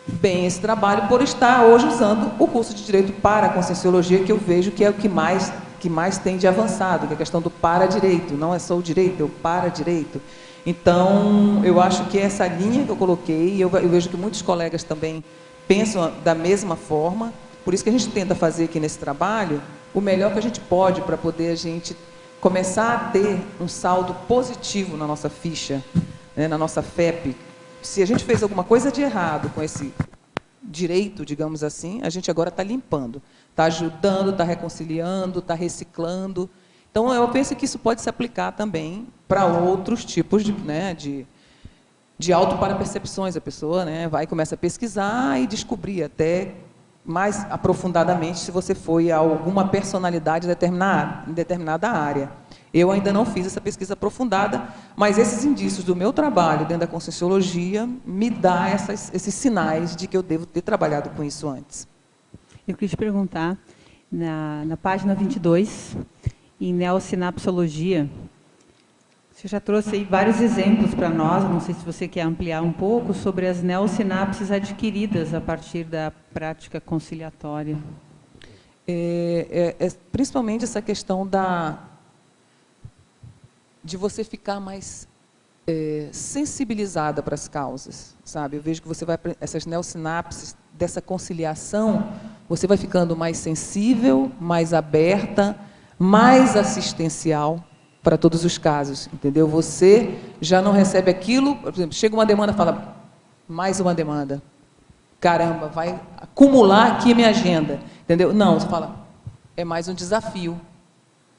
bem esse trabalho por estar hoje usando o curso de Direito para a Conscienciologia, que eu vejo que é o que mais tem de avançado, que é a questão do para-direito. Não é só o direito, é o para-direito. Então, eu acho que essa linha que eu coloquei, eu vejo que muitos colegas também pensam da mesma forma, por isso que a gente tenta fazer aqui nesse trabalho o melhor que a gente pode para poder a gente começar a ter um saldo positivo na nossa ficha, né, na nossa FEP. Se a gente fez alguma coisa de errado com esse direito, digamos assim, a gente agora está limpando, está ajudando, está reconciliando, está reciclando. Então, eu penso que isso pode se aplicar também para outros tipos de autoparapercepções. A pessoa, né, vai e começa a pesquisar e descobrir até mais aprofundadamente se você foi a alguma personalidade em determinada área. Eu ainda não fiz essa pesquisa aprofundada, mas esses indícios do meu trabalho dentro da Conscienciologia me dá esses sinais de que eu devo ter trabalhado com isso antes. Eu queria te perguntar, na página 22, em neosinapsologia, você já trouxe aí vários exemplos para nós, não sei se você quer ampliar um pouco, sobre as neosinapses adquiridas a partir da prática conciliatória. Principalmente essa questão de você ficar mais sensibilizada para as causas, sabe? Eu vejo que você vai, essas neosinapses dessa conciliação, você vai ficando mais sensível, mais aberta, mais assistencial para todos os casos, entendeu? Você já não recebe aquilo, por exemplo, chega uma demanda, fala, mais uma demanda, caramba, vai acumular aqui a minha agenda, entendeu? Não, você fala, é mais um desafio,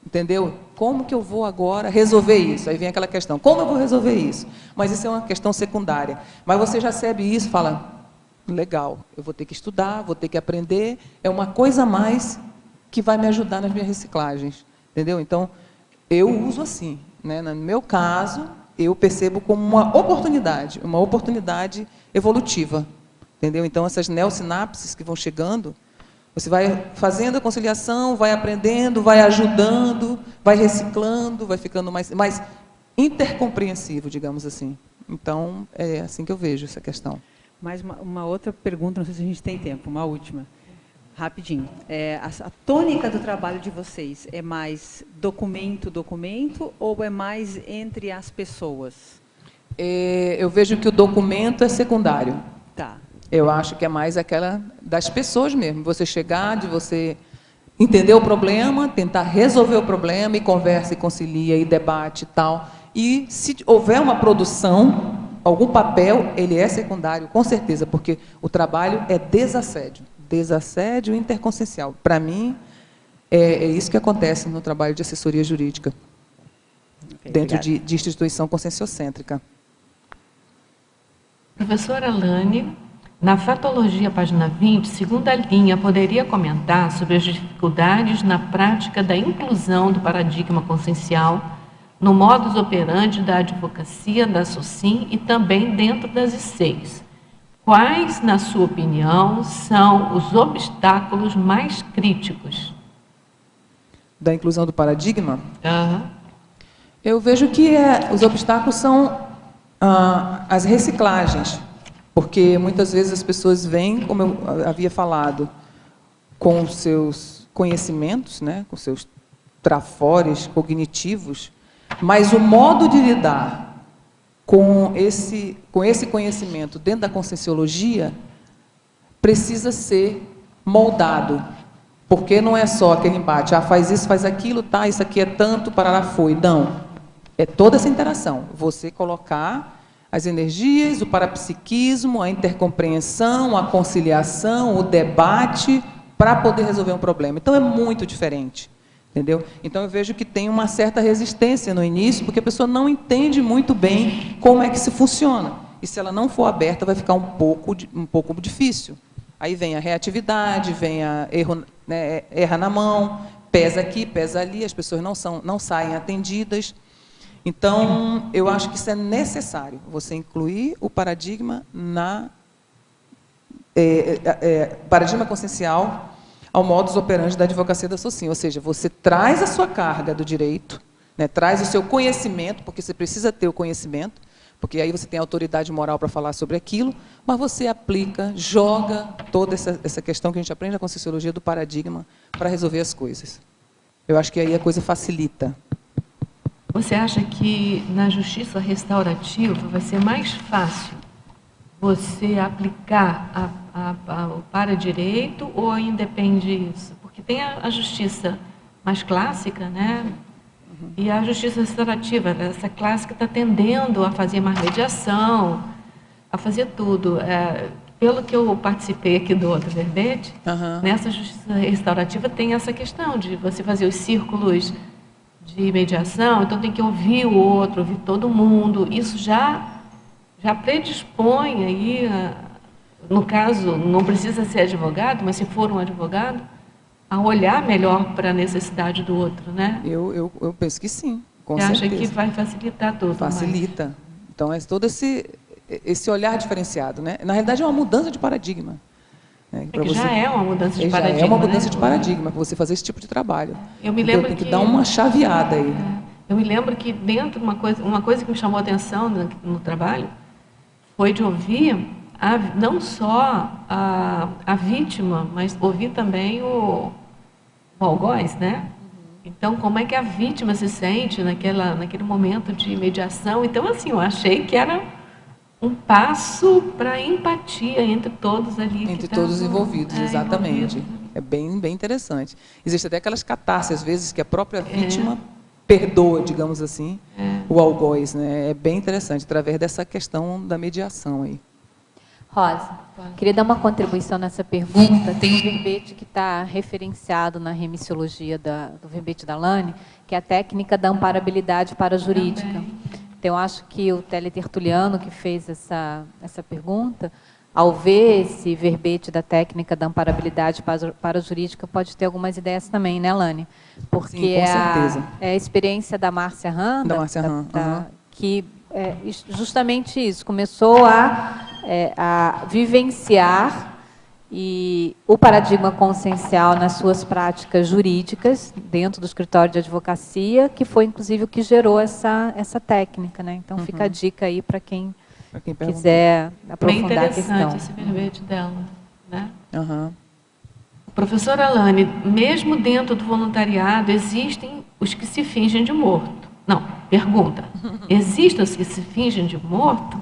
entendeu? Como que eu vou agora resolver isso? Aí vem aquela questão, como eu vou resolver isso? Mas isso é uma questão secundária. Mas você já recebe isso, fala, legal, eu vou ter que estudar, vou ter que aprender, é uma coisa a mais que vai me ajudar nas minhas reciclagens, entendeu? Então, eu uso assim, né? No meu caso, eu percebo como uma oportunidade evolutiva, entendeu? Então, essas neosinapses que vão chegando, você vai fazendo a conciliação, vai aprendendo, vai ajudando, vai reciclando, vai ficando mais intercompreensivo, digamos assim. Então, é assim que eu vejo essa questão. Mais uma outra pergunta, não sei se a gente tem tempo, uma última. Rapidinho. A tônica do trabalho de vocês é mais documento ou é mais entre as pessoas? Eu vejo que o documento é secundário. Tá. Eu acho que é mais aquela das pessoas mesmo. Você chegar, de você entender o problema, tentar resolver o problema, e conversa, e concilia, e debate e tal. E se houver uma produção, algum papel, ele é secundário, com certeza, porque o trabalho é desassédio. desassédio interconsciencial. Para mim, é isso que acontece no trabalho de assessoria jurídica, dentro de instituição conscienciocêntrica. Professora Alane, na Fatologia, página 20, segunda linha, poderia comentar sobre as dificuldades na prática da inclusão do paradigma consciencial no modus operandi da advocacia da SOCIM e também dentro das ICs. Quais, na sua opinião, são os obstáculos mais críticos? Da inclusão do paradigma? Eu vejo que os obstáculos são as reciclagens, porque muitas vezes as pessoas vêm, como eu havia falado, com seus conhecimentos, né, com seus trafores cognitivos, mas o modo de lidar com esse conhecimento dentro da conscienciologia precisa ser moldado, porque não é só aquele embate, faz isso, faz aquilo, tá, isso aqui é tanto, parará, foi. Não, é toda essa interação, você colocar as energias, o parapsiquismo, a intercompreensão, a conciliação, o debate, para poder resolver um problema. Então, é muito diferente, entendeu? Então, eu vejo que tem uma certa resistência no início, porque a pessoa não entende muito bem como é que se funciona. E, se ela não for aberta, vai ficar um pouco difícil. Aí vem a reatividade, vem a erro, né, erra na mão, pesa aqui, pesa ali, as pessoas não saem atendidas. Então, eu acho que isso é necessário, você incluir o paradigma paradigma consciencial ao modus operandi da advocacia da SOCIM, ou seja, você traz a sua carga do direito, né, traz o seu conhecimento, porque você precisa ter o conhecimento, porque aí você tem autoridade moral para falar sobre aquilo, mas você aplica, joga toda essa questão que a gente aprende na Conscienciologia do paradigma para resolver as coisas. Eu acho que aí a coisa facilita. Você acha que na justiça restaurativa vai ser mais fácil você aplicar o para-direito ou ainda depende isso? Porque tem a justiça mais clássica, né? E a justiça restaurativa, essa clássica está tendendo a fazer mais mediação, a fazer tudo. Pelo que eu participei aqui do outro verbete, nessa justiça restaurativa tem essa questão de você fazer os círculos de mediação, então tem que ouvir o outro, ouvir todo mundo. Isso já predispõe aí, no caso, não precisa ser advogado, mas se for um advogado, a olhar melhor para a necessidade do outro, né? Eu penso que sim, com certeza. Você acha que vai facilitar tudo? Facilita. Mais. Então, é todo esse olhar diferenciado, né? Na realidade, é uma mudança de paradigma. Né? Já é uma mudança de paradigma. Já é uma mudança, né, de paradigma, para você fazer esse tipo de trabalho. Eu me lembro tem que dar uma chaveada aí. Eu me lembro que dentro, uma coisa que me chamou a atenção no trabalho foi de ouvir não só a vítima, mas ouvir também o algoz, né? Então, como é que a vítima se sente naquele momento de mediação? Então, assim, eu achei que era um passo para a empatia entre todos ali. Entre todos os envolvidos, exatamente. É bem interessante. Existe até aquelas catarses, às vezes, que a própria vítima perdoa, digamos assim, o algoz, né? É bem interessante, através dessa questão da mediação aí. Rosa, queria dar uma contribuição nessa pergunta. Tem um verbete que está referenciado na remissiologia do verbete da Alane, que é a técnica da amparabilidade parajurídica. Também. Então, eu acho que o teletertuliano que fez essa pergunta, ao ver esse verbete da técnica da amparabilidade parajurídica, pode ter algumas ideias também, né, Alane? Porque sim, com certeza. É a experiência da Márcia Randa, que é justamente isso, começou a vivenciar o paradigma consciencial nas suas práticas jurídicas, dentro do escritório de advocacia, que foi, inclusive, o que gerou essa técnica, né? Então, fica a dica aí para quem quiser aprofundar a questão. Bem interessante esse verbete dela, né? Professora Alane, mesmo dentro do voluntariado, existem os que se fingem de morto. Não, pergunta. Existem os que se fingem de morto?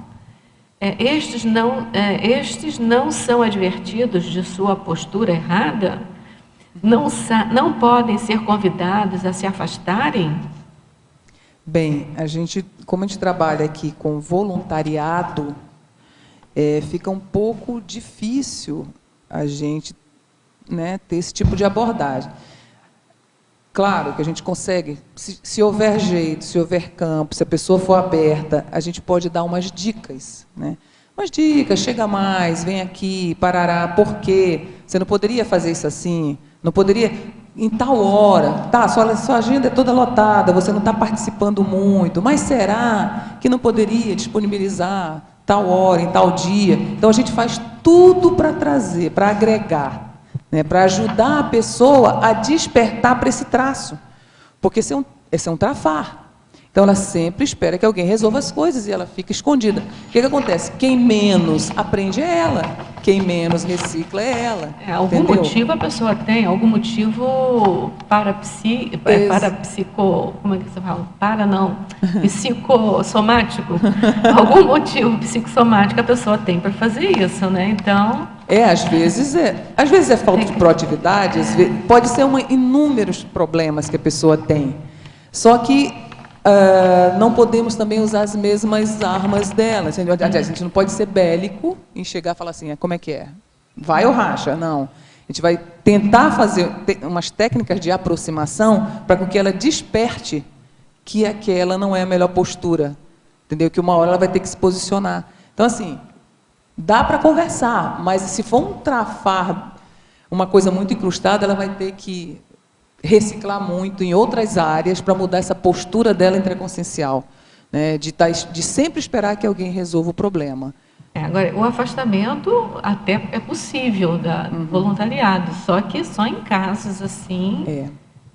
Estes não são advertidos de sua postura errada? Não podem ser convidados a se afastarem? Bem, como a gente trabalha aqui com voluntariado, fica um pouco difícil a gente né, ter esse tipo de abordagem. Claro que a gente consegue, se houver jeito, se houver campo, se a pessoa for aberta, a gente pode dar umas dicas, né? Umas dicas, chega mais, vem aqui, parará, por quê? Você não poderia fazer isso assim? Não poderia, em tal hora, tá, sua agenda é toda lotada, você não está participando muito, mas será que não poderia disponibilizar tal hora, em tal dia? Então, a gente faz tudo para trazer, para agregar, né, para ajudar a pessoa a despertar para esse traço. Porque esse é um trafar. Então, ela sempre espera que alguém resolva as coisas e ela fica escondida. O que acontece? Quem menos aprende é ela. Quem menos recicla é ela. Algum motivo a pessoa tem, algum motivo como é que você fala? Psicossomático. Algum motivo psicossomático a pessoa tem para fazer isso, né? Então... Às vezes é falta de proatividade, pode ser inúmeros problemas que a pessoa tem. Só que não podemos também usar as mesmas armas dela. A gente não pode ser bélico e chegar e falar assim, como é que é? Vai ou racha? Não. A gente vai tentar fazer umas técnicas de aproximação para que ela desperte que aquela não é a melhor postura. Entendeu? Que uma hora ela vai ter que se posicionar. Então, assim, dá para conversar, mas se for um trafar, uma coisa muito incrustada, ela vai ter que reciclar muito em outras áreas para mudar essa postura dela intraconsciencial, né? De sempre esperar que alguém resolva o problema. Agora, o afastamento até é possível do voluntariado, só que só em casos assim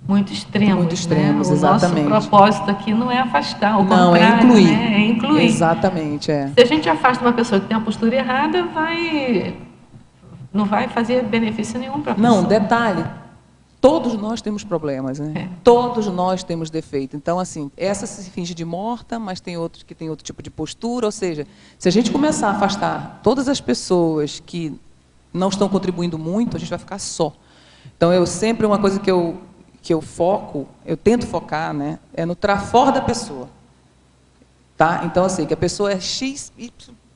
muito extremos. Muito extremos, né? exatamente. O nosso propósito aqui não é afastar, ao não, contrário, é incluir. Né? É incluir. Exatamente, Se a gente afasta uma pessoa que tem uma postura errada, não vai fazer benefício nenhum para a pessoa. Não, detalhe. Todos nós temos problemas, né? Todos nós temos defeito. Então, assim, essa se finge de morta, mas tem outros que têm outro tipo de postura. Ou seja, se a gente começar a afastar todas as pessoas que não estão contribuindo muito, a gente vai ficar só. Então, uma coisa que eu foco, eu tento focar, né, é no trafor da pessoa. Tá? Então, assim, que a pessoa é X, Y,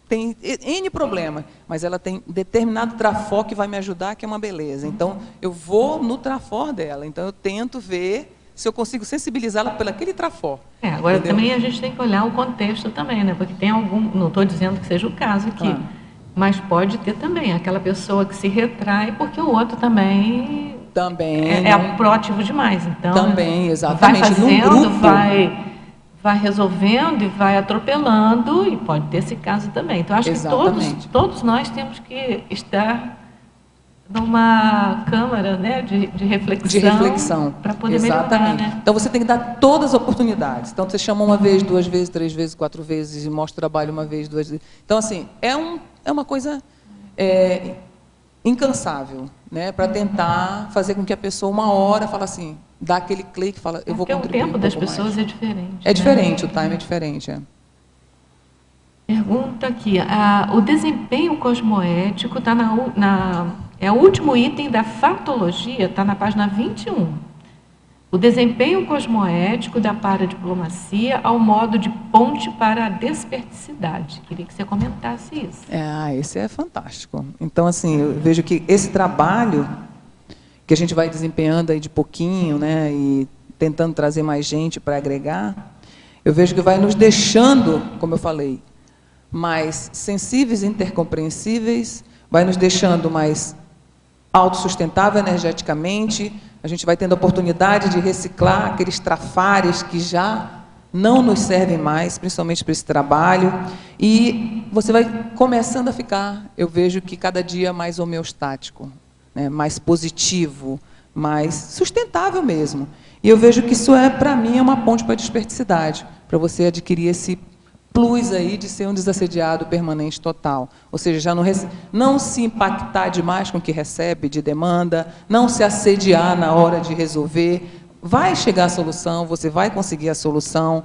tem N problema, mas ela tem determinado trafor que vai me ajudar, que é uma beleza. Então, eu vou no trafor dela. Então, eu tento ver se eu consigo sensibilizá-la por aquele trafor. Agora, entendeu? Também a gente tem que olhar o contexto também, né? Porque tem não estou dizendo que seja o caso aqui, mas pode ter também aquela pessoa que se retrai porque o outro também é proativo demais. Então, também, exatamente. Vai fazendo, num grupo, vai resolvendo e vai atropelando, e pode ter esse caso também. Então, acho que todos nós temos que estar numa câmara, né, de reflexão para poder melhorar. Né? Então, você tem que dar todas as oportunidades. Então, você chama uma vez, 2 vezes, 3 vezes, 4 vezes, e mostra o trabalho uma vez, 2 vezes. Então, assim, é uma coisa incansável, né, para tentar fazer com que a pessoa, uma hora, fale assim, dá aquele clique e fala, eu vou contribuir. Porque o tempo das pessoas é diferente. É diferente, o time é diferente. Pergunta aqui, o desempenho cosmoético está é o último item da fatologia, está na página 21. O desempenho cosmoético da paradiplomacia ao modo de ponte para a desperticidade. Queria que você comentasse isso. Esse é fantástico. Então, assim, eu vejo que esse trabalho que a gente vai desempenhando aí de pouquinho, né, e tentando trazer mais gente para agregar, eu vejo que vai nos deixando, como eu falei, mais sensíveis e intercompreensíveis, vai nos deixando mais autossustentável energeticamente, a gente vai tendo a oportunidade de reciclar aqueles trafares que já não nos servem mais, principalmente para esse trabalho, e você vai começando a ficar, eu vejo que cada dia mais homeostático, né, mais positivo, mais sustentável mesmo. E eu vejo que isso para mim, é uma ponte para a desperticidade, para você adquirir esse plus aí de ser um desassediado permanente total. Ou seja, já não se impactar demais com o que recebe de demanda, não se assediar na hora de resolver. Vai chegar a solução, você vai conseguir a solução.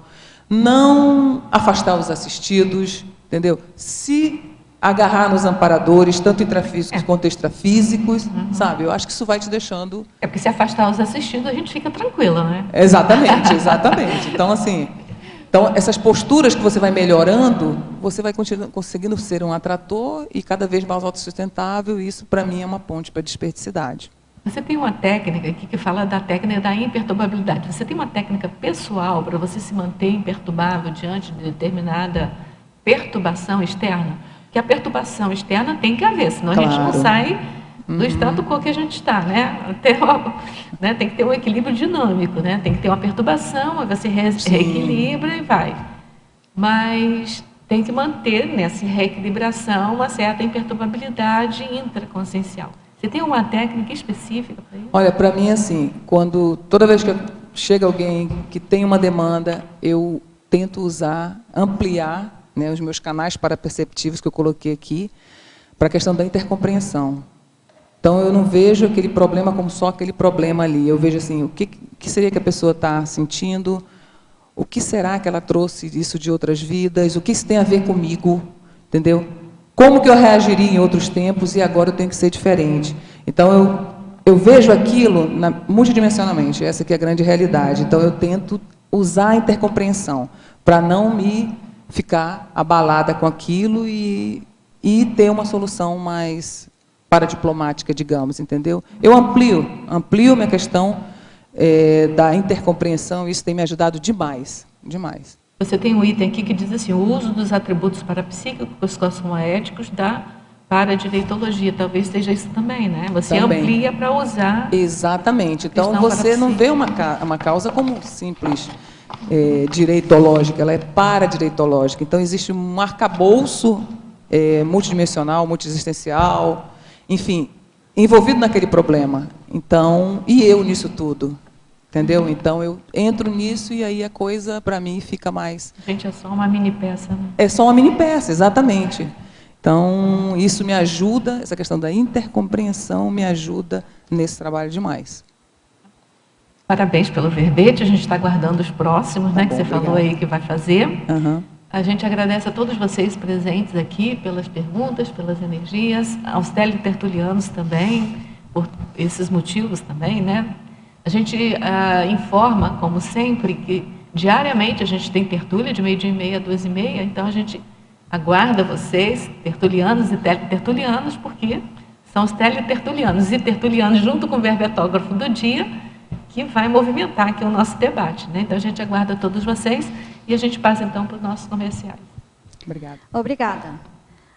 Não afastar os assistidos, entendeu? Se agarrar nos amparadores, tanto intrafísicos quanto extrafísicos, sabe? Eu acho que isso vai te deixando... Porque se afastar os assistidos, a gente fica tranquila, né? Exatamente, exatamente. Então, assim... Então, essas posturas que você vai melhorando, você vai conseguindo ser um atrator e cada vez mais autossustentável, e isso, para mim, é uma ponte para a desperticidade. Você tem uma técnica aqui que fala da técnica da imperturbabilidade. Você tem uma técnica pessoal para você se manter imperturbável diante de determinada perturbação externa? Porque a perturbação externa tem que haver, senão a gente não sai do status quo que a gente está, né? Tem que ter um equilíbrio dinâmico, né? Tem que ter uma perturbação, aí você reequilibra e vai. Mas tem que manter nessa reequilibração uma certa imperturbabilidade intraconsciencial. Você tem uma técnica específica para isso? Olha, para mim, assim, toda vez que chega alguém que tem uma demanda, eu tento ampliar, né, os meus canais paraperceptivos que eu coloquei aqui, para a questão da intercompreensão. Então, eu não vejo aquele problema como só aquele problema ali. Eu vejo assim, o que seria que a pessoa está sentindo, o que será que ela trouxe isso de outras vidas, o que isso tem a ver comigo, entendeu? Como que eu reagiria em outros tempos e agora eu tenho que ser diferente. Então, eu vejo aquilo multidimensionalmente, essa que é a grande realidade. Então, eu tento usar a intercompreensão para não me ficar abalada com aquilo e ter uma solução mais paradiplomática, digamos, entendeu? Eu amplio minha questão da intercompreensão, isso tem me ajudado demais, demais. Você tem um item aqui que diz assim, o uso dos atributos parapsíquicos cosmoéticos da paradireitologia, talvez seja isso também, né? Você amplia para usar... Exatamente, então você não vê uma causa como simples direitológica, ela é paradireitológica, então existe um arcabouço multidimensional, multiexistencial, enfim, envolvido naquele problema, então, e eu nisso tudo. Entendeu? Então, eu entro nisso e aí a coisa, para mim, fica mais... Gente, é só uma mini peça, né? É só uma mini peça, exatamente. Então, isso me ajuda, essa questão da intercompreensão me ajuda nesse trabalho demais. Parabéns pelo verbete, a gente está aguardando os próximos, né, que você falou aí que vai fazer. A gente agradece a todos vocês presentes aqui pelas perguntas, pelas energias, aos teletertulianos também, por esses motivos também, né? A gente informa, como sempre, que diariamente a gente tem tertúlia de 12h30 a 2h30, então a gente aguarda vocês, tertulianos e teletertulianos, porque são os teletertulianos e tertulianos junto com o verbetógrafo do dia que vai movimentar aqui o nosso debate, né? Então a gente aguarda todos vocês e a gente passa então para os nossos comerciais. Obrigada. Obrigada.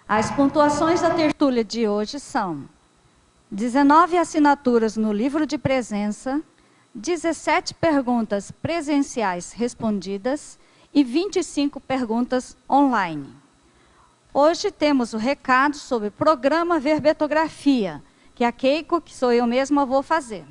As pontuações da tertúlia de hoje são 19 assinaturas no livro de presença, 17 perguntas presenciais respondidas e 25 perguntas online. Hoje temos o recado sobre o programa Verbetografia, que a Keiko, que sou eu mesma, vou fazer.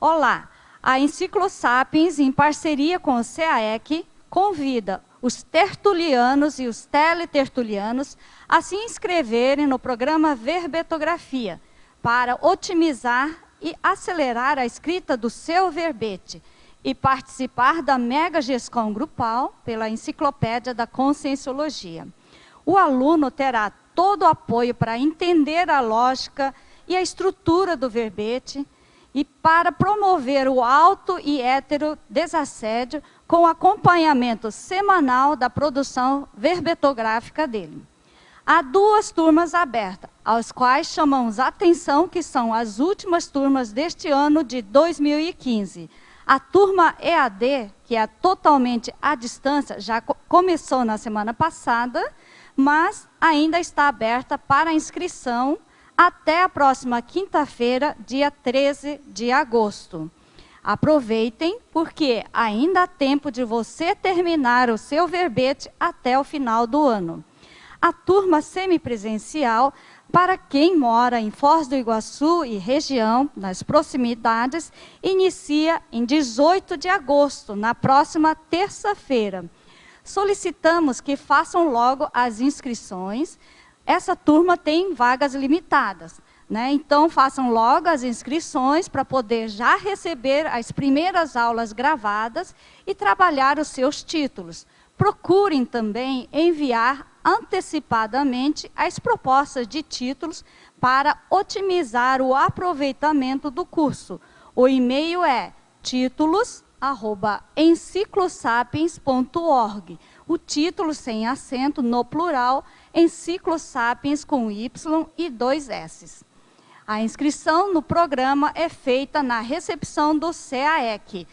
Olá, a Enciclosapiens, em parceria com o CAEC, convida os tertulianos e os teletertulianos a se inscreverem no programa Verbetografia, para otimizar e acelerar a escrita do seu verbete e participar da mega gestão grupal pela Enciclopédia da Conscienciologia. O aluno terá todo o apoio para entender a lógica e a estrutura do verbete e para promover o auto e hétero desassédio com acompanhamento semanal da produção verbetográfica dele. Há 2 turmas abertas, às quais chamamos a atenção, que são as últimas turmas deste ano de 2015. A turma EAD, que é totalmente à distância, já começou na semana passada, mas ainda está aberta para inscrição até a próxima quinta-feira, dia 13 de agosto. Aproveitem, porque ainda há tempo de você terminar o seu verbete até o final do ano. A turma semipresencial, para quem mora em Foz do Iguaçu e região, nas proximidades, inicia em 18 de agosto, na próxima terça-feira. Solicitamos que façam logo as inscrições. Essa turma tem vagas limitadas, né? Então, façam logo as inscrições para poder já receber as primeiras aulas gravadas e trabalhar os seus títulos. Procurem também enviar antecipadamente as propostas de títulos para otimizar o aproveitamento do curso. O e-mail é títulos@enciclosapiens.org. O título sem acento no plural, Enciclosapiens com Y e 2 S. A inscrição no programa é feita na recepção do CAEC,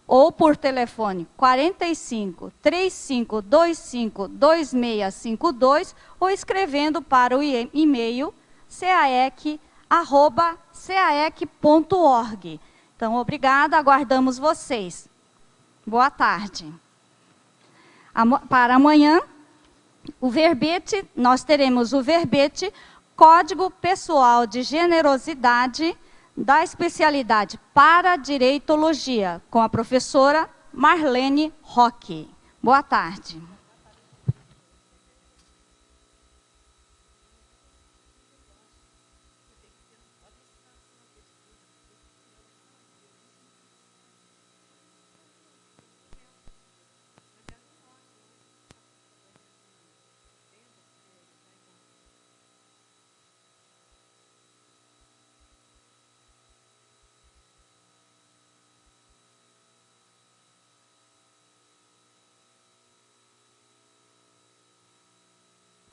ou por telefone 45 3525 2652, ou escrevendo para o e-mail caec@caec.org. Então, obrigada, aguardamos vocês. Boa tarde. Para amanhã, o verbete, nós teremos o verbete Código Pessoal de Generosidade da especialidade Paradireitologia, com a professora Marlene Roque. Boa tarde.